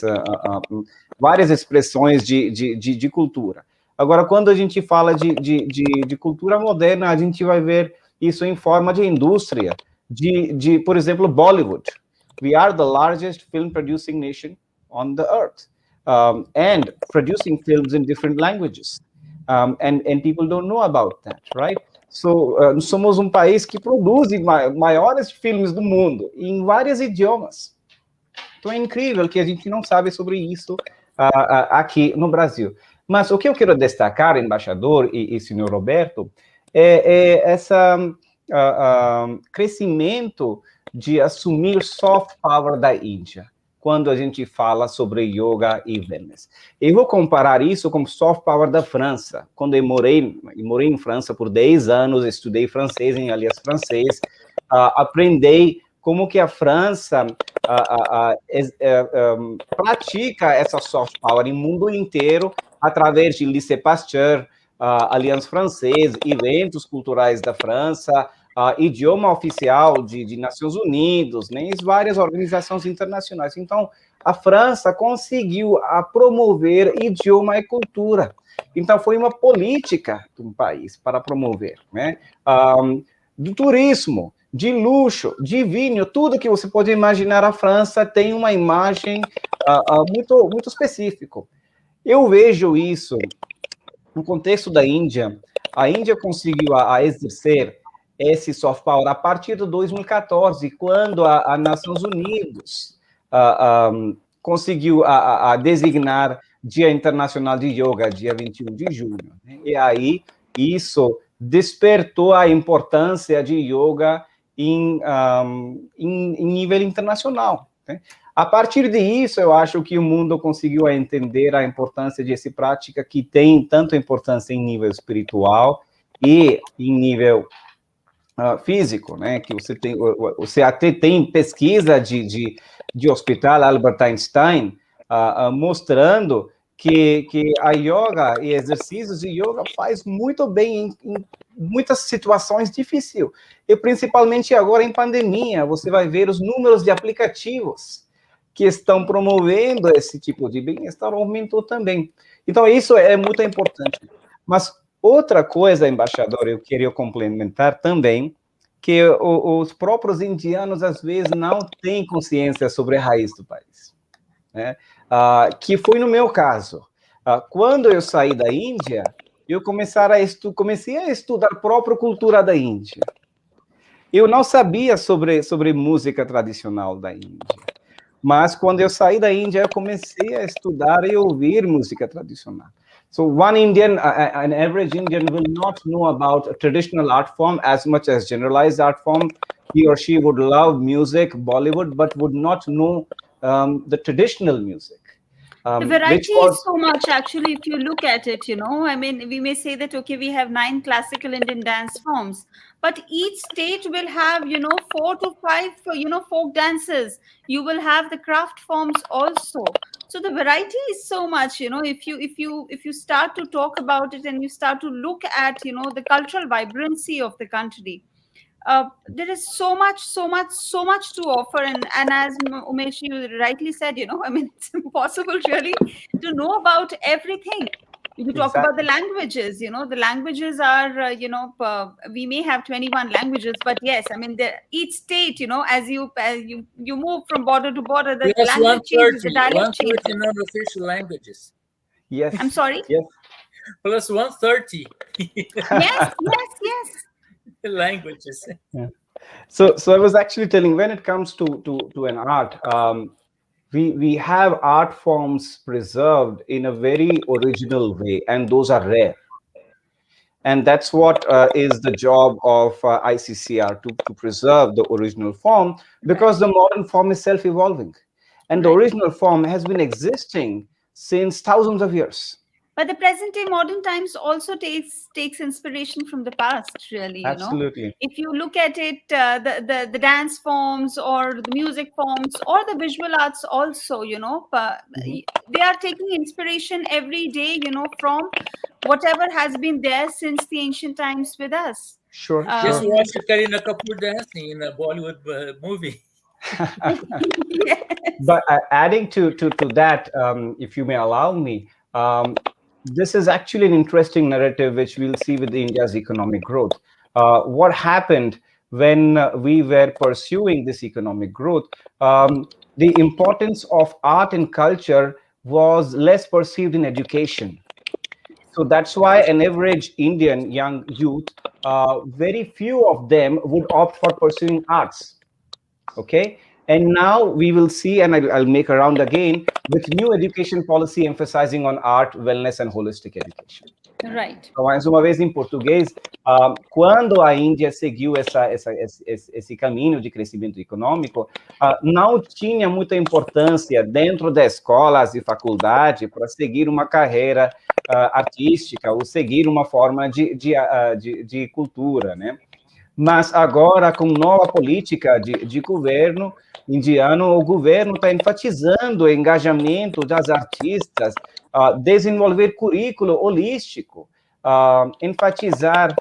S3: várias expressões de cultura. Agora, quando a gente fala de cultura moderna, a gente vai ver isso em forma de indústria, por exemplo, Bollywood. We are the largest film producing nation on the earth. And producing films in different languages. And people don't know about that, right? So, somos um país que produz maiores filmes do mundo, em vários idiomas. Então, é incrível que a gente não sabe sobre isso aqui no Brasil. Mas o que eu quero destacar, embaixador e senhor Roberto, é esse crescimento de assumir soft power da Índia, quando a gente fala sobre yoga e wellness. Eu vou comparar isso com soft power da França. Quando eu morei em França por 10 anos, estudei francês em aliança francês, aprendi como que a França pratica essa soft power em mundo inteiro, através de Lycée Pasteur, Aliança Francesa, eventos culturais da França, idioma oficial de Nações Unidas, né, e várias organizações internacionais. Então, a França conseguiu promover idioma e cultura. Então, foi uma política do país para promover, né, do turismo, de luxo, de vinho, tudo que você pode imaginar. A França tem uma imagem muito específica. Eu vejo isso no contexto da Índia. A Índia conseguiu exercer esse soft power a partir de 2014, quando a Nações Unidas conseguiu designar Dia Internacional de Yoga, dia 21 de junho. Né? E aí, isso despertou a importância de yoga em nível internacional. Né? A partir disso, eu acho que o mundo conseguiu entender a importância dessa prática, que tem tanto importância em nível espiritual e em nível físico, né? Que você até tem pesquisa de hospital Albert Einstein mostrando que a yoga e exercícios de yoga faz muito bem em muitas situações difíceis. E principalmente agora em pandemia, você vai ver os números de aplicativos que estão promovendo esse tipo de bem-estar aumentou também. Então, isso é muito importante. Mas outra coisa, embaixador, eu queria complementar também, que os próprios indianos, às vezes, não têm consciência sobre a raiz do país. né? Que foi no meu caso. Quando eu saí da Índia, eu comecei a estudar a própria cultura da Índia. Eu não sabia sobre música tradicional da Índia, mas quando eu saí da Índia, eu comecei a estudar e ouvir música tradicional. So one Indian, an average Indian will not know about a traditional art form as much as generalized art form. He or she would love music, Bollywood, but would not know the traditional music.
S1: The variety is so much, actually, if you look at it, I mean, we may say that, okay, we have 9 classical Indian dance forms, but each state will have, 4 to 5, folk dances. You will have the craft forms also. So the variety is so much, if you start to talk about it and you start to look at, the cultural vibrancy of the country. There is so much to offer, and as Umesh, you rightly said, I mean, it's impossible really to know about everything. You talk about the languages, the languages are, we may have 21 languages, but yes, I mean, each state, as you move from border to border, the language changes, the dialect changes.
S4: Non-official languages.
S3: Yes.
S1: I'm sorry?
S3: Yes.
S4: Plus 130.
S1: Yes.
S4: Languages.
S3: Yeah. So I was actually telling, when it comes to an art, we have art forms preserved in a very original way, and those are rare. And that's what is the job of ICCR, to preserve the original form, because the modern form is self-evolving, and the original form has been existing since thousands of years.
S1: But the present day modern times also takes inspiration from the past, really.
S3: Absolutely.
S1: If you look at it, the dance forms or the music forms or the visual arts also, they are taking inspiration every day, from whatever has been there since the ancient times with us.
S3: Sure.
S4: Just watched Kareena Kapoor dancing in a Bollywood movie.
S1: Yes.
S3: But adding to that, if you may allow me, this is actually an interesting narrative which we'll see with India's economic growth. What happened when we were pursuing this economic growth? The importance of art and culture was less perceived in education. So that's why an average Indian young youth, very few of them would opt for pursuing arts. Okay. And now we will see, and I'll make a round again, with new education policy emphasizing on art, wellness, and holistic education.
S1: Right.
S3: Então, mais uma vez em português, quando a Índia seguiu esse caminho de crescimento econômico, não tinha muita importância dentro das escolas e faculdade para seguir uma carreira artística ou seguir uma forma de cultura, né? Mas agora, com nova política de governo indiano, o governo está enfatizando o engajamento das artistas, desenvolver currículo holístico, enfatizar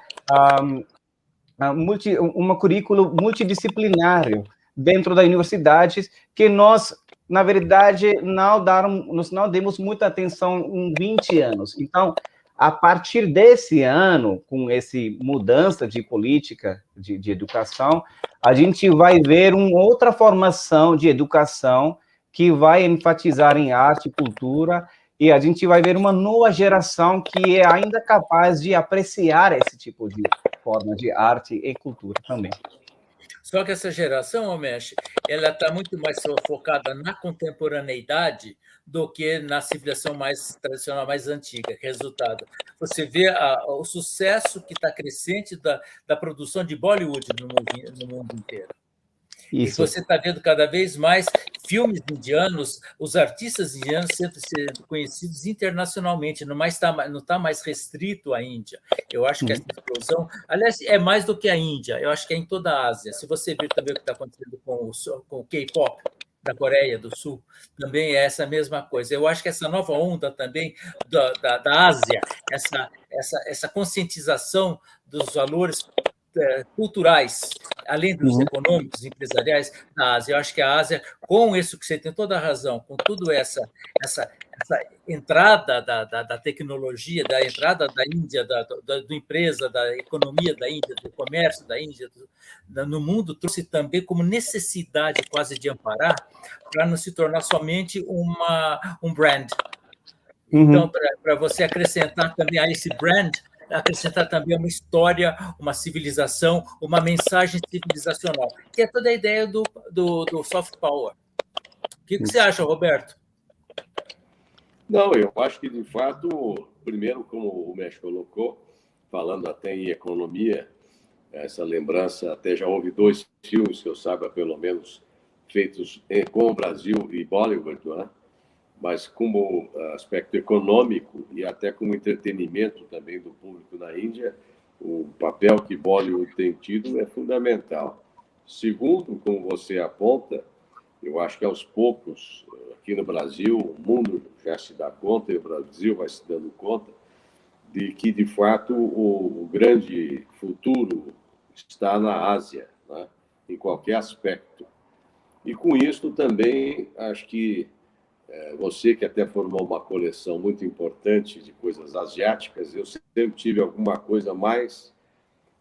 S3: um currículo multidisciplinário dentro das universidades, que nós, na verdade, não demos muita atenção em 20 anos. Então, a partir desse ano, com essa mudança de política de educação, a gente vai ver uma outra formação de educação que vai enfatizar em arte e cultura, e a gente vai ver uma nova geração que é ainda capaz de apreciar esse tipo de forma de arte e cultura também.
S4: Só que essa geração, Omesh, ela está muito mais focada na contemporaneidade do que na civilização mais tradicional, mais antiga. Resultado, você vê o sucesso que está crescente da produção de Bollywood no mundo inteiro.
S3: Isso.
S4: E você está vendo cada vez mais filmes indianos, os artistas indianos sendo conhecidos internacionalmente, não está mais restrito à Índia. Eu acho que essa explosão, aliás, é mais do que a Índia, eu acho que é em toda a Ásia. Se você ver também o que está acontecendo com o K-pop da Coreia do Sul, também é essa mesma coisa. Eu acho que essa nova onda também da Ásia, essa conscientização dos valores culturais, além dos econômicos, empresariais da Ásia. Eu acho que a Ásia, com isso que você tem toda a razão, com tudo essa essa entrada da tecnologia, da entrada da Índia, da empresa, da economia da Índia, do comércio da Índia no mundo, trouxe também como necessidade quase de amparar, para não se tornar somente um brand. Então, para você acrescentar também a esse brand, acrescentar também uma história, uma civilização, uma mensagem civilizacional, que é toda a ideia do soft power. O que você acha, Roberto?
S2: Não, eu acho que, de fato, primeiro, como o México colocou, falando até em economia, essa lembrança, até já houve 2 filmes, que eu saiba, pelo menos, feitos com o Brasil e Bollywood, não é? Mas como aspecto econômico e até como entretenimento também do público na Índia, o papel que Bollywood tem tido é fundamental. Segundo, como você aponta, eu acho que aos poucos, aqui no Brasil, o mundo já se dá conta, e o Brasil vai se dando conta, de que, de fato, o grande futuro está na Ásia, né? Em qualquer aspecto. E com isso também, acho que você que até formou uma coleção muito importante de coisas asiáticas, eu sempre tive alguma coisa mais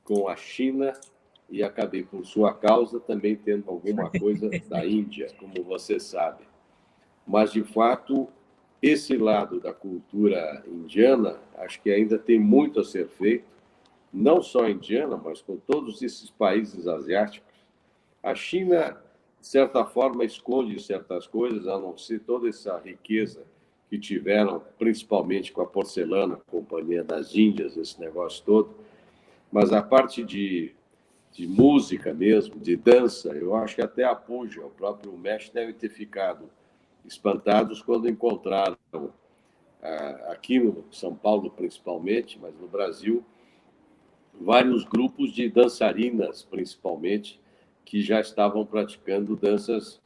S2: com a China e acabei, por sua causa, também tendo alguma coisa da Índia, como você sabe. Mas, de fato, esse lado da cultura indiana, acho que ainda tem muito a ser feito, não só indiana, mas com todos esses países asiáticos. A China, de certa forma, esconde certas coisas, a não ser toda essa riqueza que tiveram, principalmente com a porcelana, a Companhia das Índias, esse negócio todo. Mas a parte de música mesmo, de dança, eu acho que até a Puja, o próprio México, deve ter ficado espantados quando encontraram, aqui no São Paulo principalmente, mas no Brasil, vários grupos de dançarinas, principalmente, que já estavam praticando danças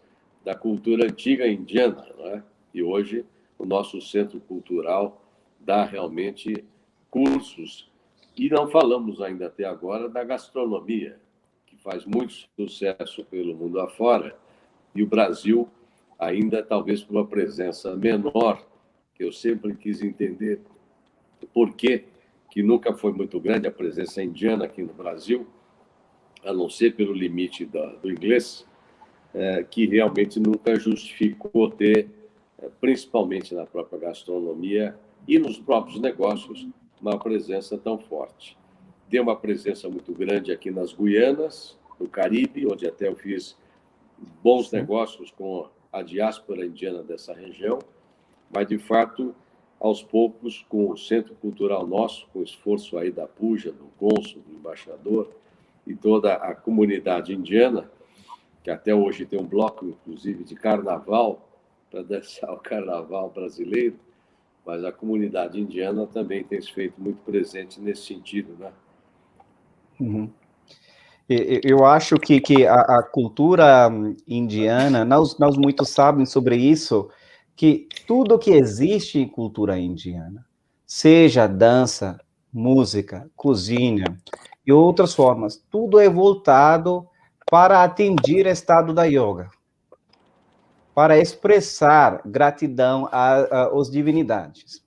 S2: da cultura antiga indiana, não é? E hoje o nosso centro cultural dá realmente cursos. E não falamos ainda até agora da gastronomia, que faz muito sucesso pelo mundo afora, e o Brasil ainda, talvez por uma presença menor, que eu sempre quis entender por que nunca foi muito grande a presença indiana aqui no Brasil, a não ser pelo limite do inglês, que realmente nunca justificou ter, principalmente na própria gastronomia e nos próprios negócios, uma presença tão forte. Tem uma presença muito grande aqui nas Guianas, no Caribe, onde até eu fiz bons negócios com a diáspora indiana dessa região, mas, de fato, aos poucos, com o centro cultural nosso, com o esforço aí da Puja, do cônsul, do embaixador e toda a comunidade indiana, que até hoje tem um bloco, inclusive, de carnaval, para dançar o carnaval brasileiro, mas a comunidade indiana também tem se feito muito presente nesse sentido, né?
S3: Uhum. Eu acho que a cultura indiana, nós muitos sabem sobre isso, que tudo que existe em cultura indiana, seja dança, música, cozinha e outras formas, tudo é voltado para atingir o estado da yoga, para expressar gratidão às divinidades.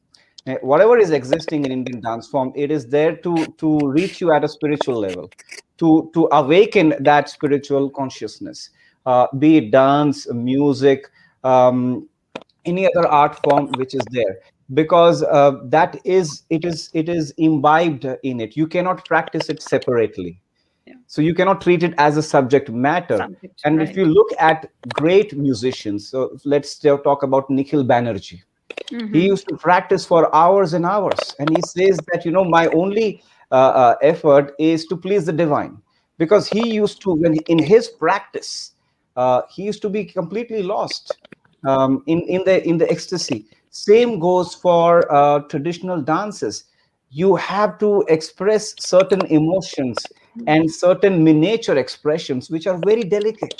S3: Whatever is existing in Indian dance form, it is there to reach you at a spiritual level, to awaken that spiritual consciousness, be it dance, music, any other art form which is there, because it is imbibed in it. You cannot practice it separately.
S1: Yeah.
S3: So you cannot treat it as a subject matter. And
S1: right.
S3: if you look at great musicians, so let's still talk about Nikhil Banerjee. Mm-hmm. He used to practice for hours and hours. And he says that, my only effort is to please the divine. Because he used to, in his practice, he used to be completely lost in the ecstasy. Same goes for traditional dances. You have to express certain emotions and certain miniature expressions, which are very delicate.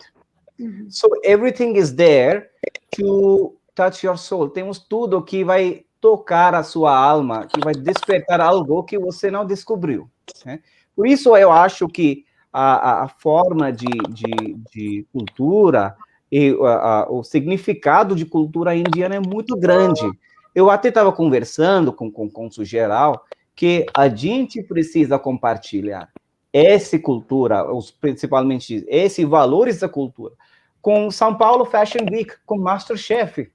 S3: Mm-hmm. So everything is there to touch your soul. Temos tudo que vai tocar a sua alma, que vai despertar algo que você não descobriu. Né? Por isso, eu acho que a forma de cultura e o significado de cultura indiana é muito grande. Eu até estava conversando com o cônsul geral que a gente precisa compartilhar essa cultura, principalmente esses valores da cultura, com São Paulo Fashion Week, com MasterChef.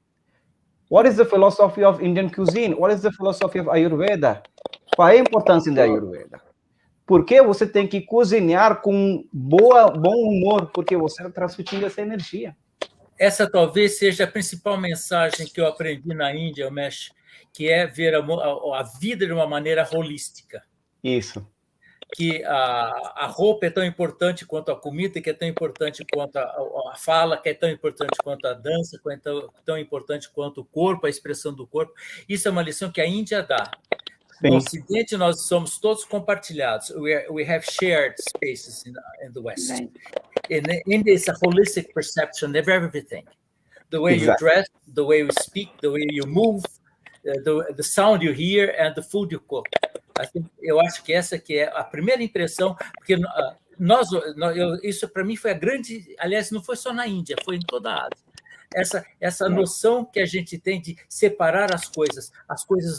S3: What is the philosophy of Indian cuisine? What is the philosophy of Ayurveda? Qual é a importância da Ayurveda? Porque você tem que cozinhar com bom humor, porque você está transmitindo essa energia.
S4: Essa talvez seja a principal mensagem que eu aprendi na Índia, Mesh, que é ver a vida de uma maneira holística.
S3: Isso.
S4: Que a roupa é tão importante quanto a comida, que é tão importante quanto a fala, que é tão importante quanto a dança, que é tão importante quanto o corpo, a expressão do corpo. Isso é uma lição que a Índia dá.
S3: Sim.
S4: No Ocidente, nós somos todos compartilhados. We have shared spaces in the West.
S1: Right.
S4: In India, it's a holistic perception of everything. The way you dress, the way you speak, the way you move, the sound you hear, and the food you cook. Eu acho que essa que é a primeira impressão, porque isso para mim foi a grande... Aliás, não foi só na Índia, foi em toda a Ásia. Essa noção que a gente tem de separar as coisas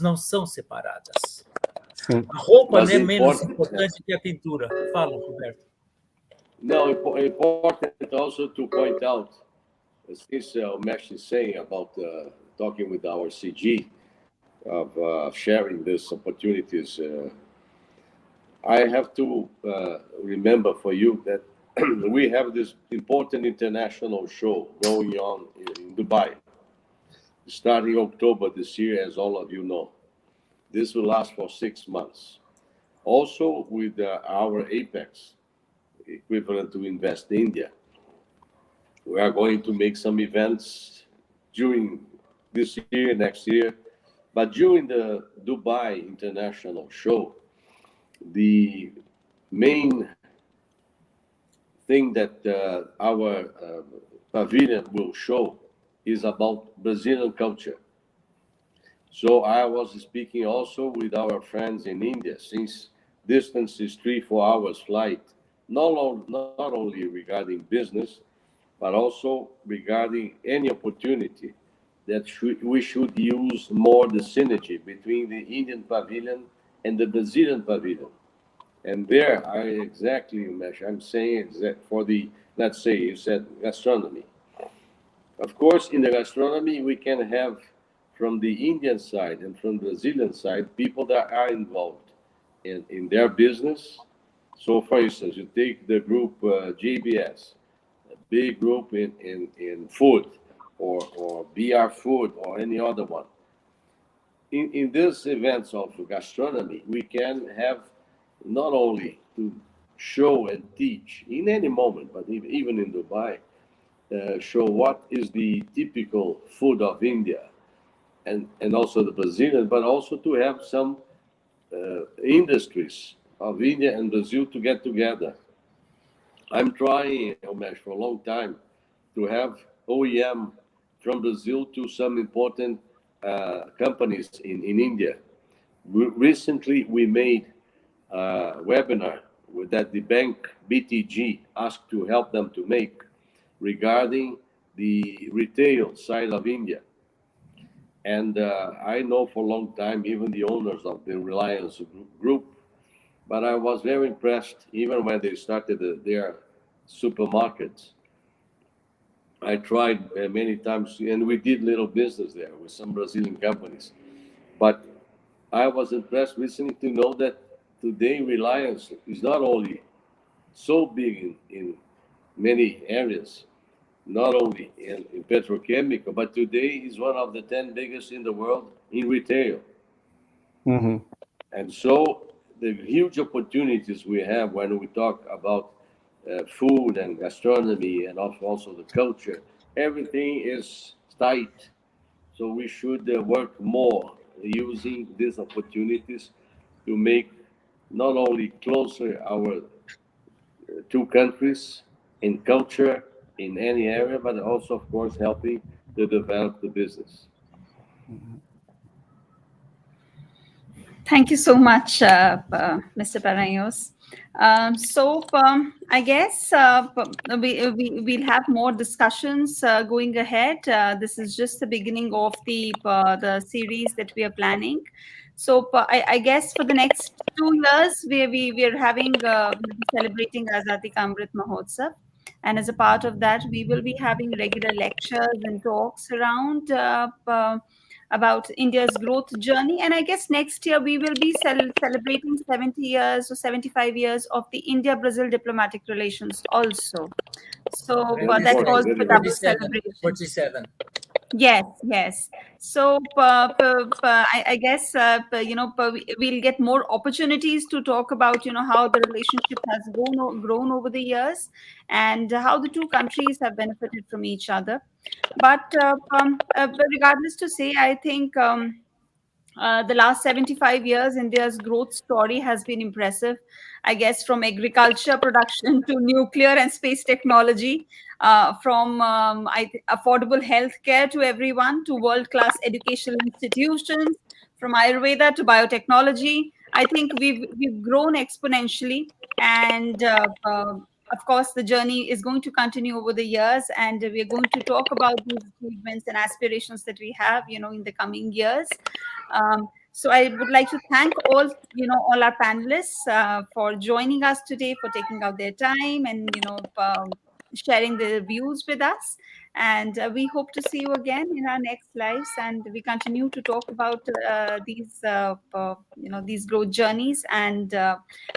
S4: não são separadas.
S3: Sim.
S4: A roupa não é menos importante que a pintura. Fala, Roberto.
S2: No, important also to point out, since Mesh is saying about talking with our CG, of sharing these opportunities, I have to remember for you that we have this important international show going on in Dubai, starting October this year, as all of you know. This will last for 6 months. Also with our Apex, equivalent to Invest India, we are going to make some events during this year, next year. But during the Dubai International Show, the main thing that our pavilion will show is about Brazilian culture. So I was speaking also with our friends in India, since distance is 3-4 hours flight, not only regarding business, but also regarding any opportunity that we should use more the synergy between the Indian pavilion and the Brazilian pavilion. And there, I'm saying for the, let's say you said gastronomy. Of course, in the gastronomy, we can have from the Indian side and from the Brazilian side, people that are involved in their business. So for instance, you take the group JBS, a big group in food, or BR Food, or any other one. In these events of gastronomy, we can have not only to show and teach in any moment, but even in Dubai, show what is the typical food of India and also the Brazilian, but also to have some industries of India and Brazil to get together. I'm trying, Omesh, for a long time to have OEM from Brazil to some important companies in India. Recently, we made a webinar that the bank BTG asked to help them to make regarding the retail side of India. And I know for a long time, even the owners of the Reliance Group, but I was very impressed, even when they started their supermarkets. I tried many times, and we did little business there with some Brazilian companies. But I was impressed recently to know that today Reliance is not only so big in many areas, not only in petrochemical, but today is one of the 10 biggest in the world in retail.
S3: Mm-hmm.
S2: And so the huge opportunities we have when we talk about food and gastronomy and also the culture, everything is tight. So we should work more using these opportunities to make not only closer our two countries in culture, in any area, but also, of course, helping to develop the business.
S1: Thank you so much, Mr. Paranhos. I guess we'll have more discussions going ahead. This is just the beginning of the series that we are planning. So I guess for the next 2 years, we are having we'll be celebrating Azadi Ka Amrit Mahotsav. And as a part of that, we will be having regular lectures and talks around about India's growth journey. And I guess next year we will be celebrating 70 years or 75 years of the India-Brazil diplomatic relations also. So that's also a double celebration.
S4: 47.
S1: Yes. So I guess we'll get more opportunities to talk about how the relationship has grown over the years and how the two countries have benefited from each other. But regardless to say, I think the last 75 years, India's growth story has been impressive. I guess from agriculture production to nuclear and space technology, from affordable healthcare to everyone, to world-class educational institutions, from Ayurveda to biotechnology. I think we've grown exponentially, and of course, the journey is going to continue over the years, and we're going to talk about these achievements and aspirations that we have, in the coming years. So I would like to thank all our panelists for joining us today, for taking out their time and, sharing their views with us. And we hope to see you again in our next lives. And we continue to talk about these growth journeys and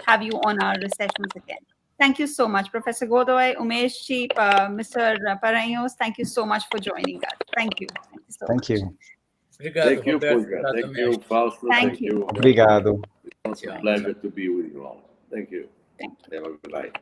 S1: have you on our sessions again. Thank you so much, Professor Godoy, Umeshji, Mr. Paranhos. Thank you so much for joining us. Thank you. Thank you so much.
S4: Obrigado,
S2: Thank you, Fulga. Thank you, Fausto.
S1: Thank you.
S3: Obrigado.
S2: It's a pleasure to be with you all. Thank you.
S1: Thank you.
S2: Have a good night.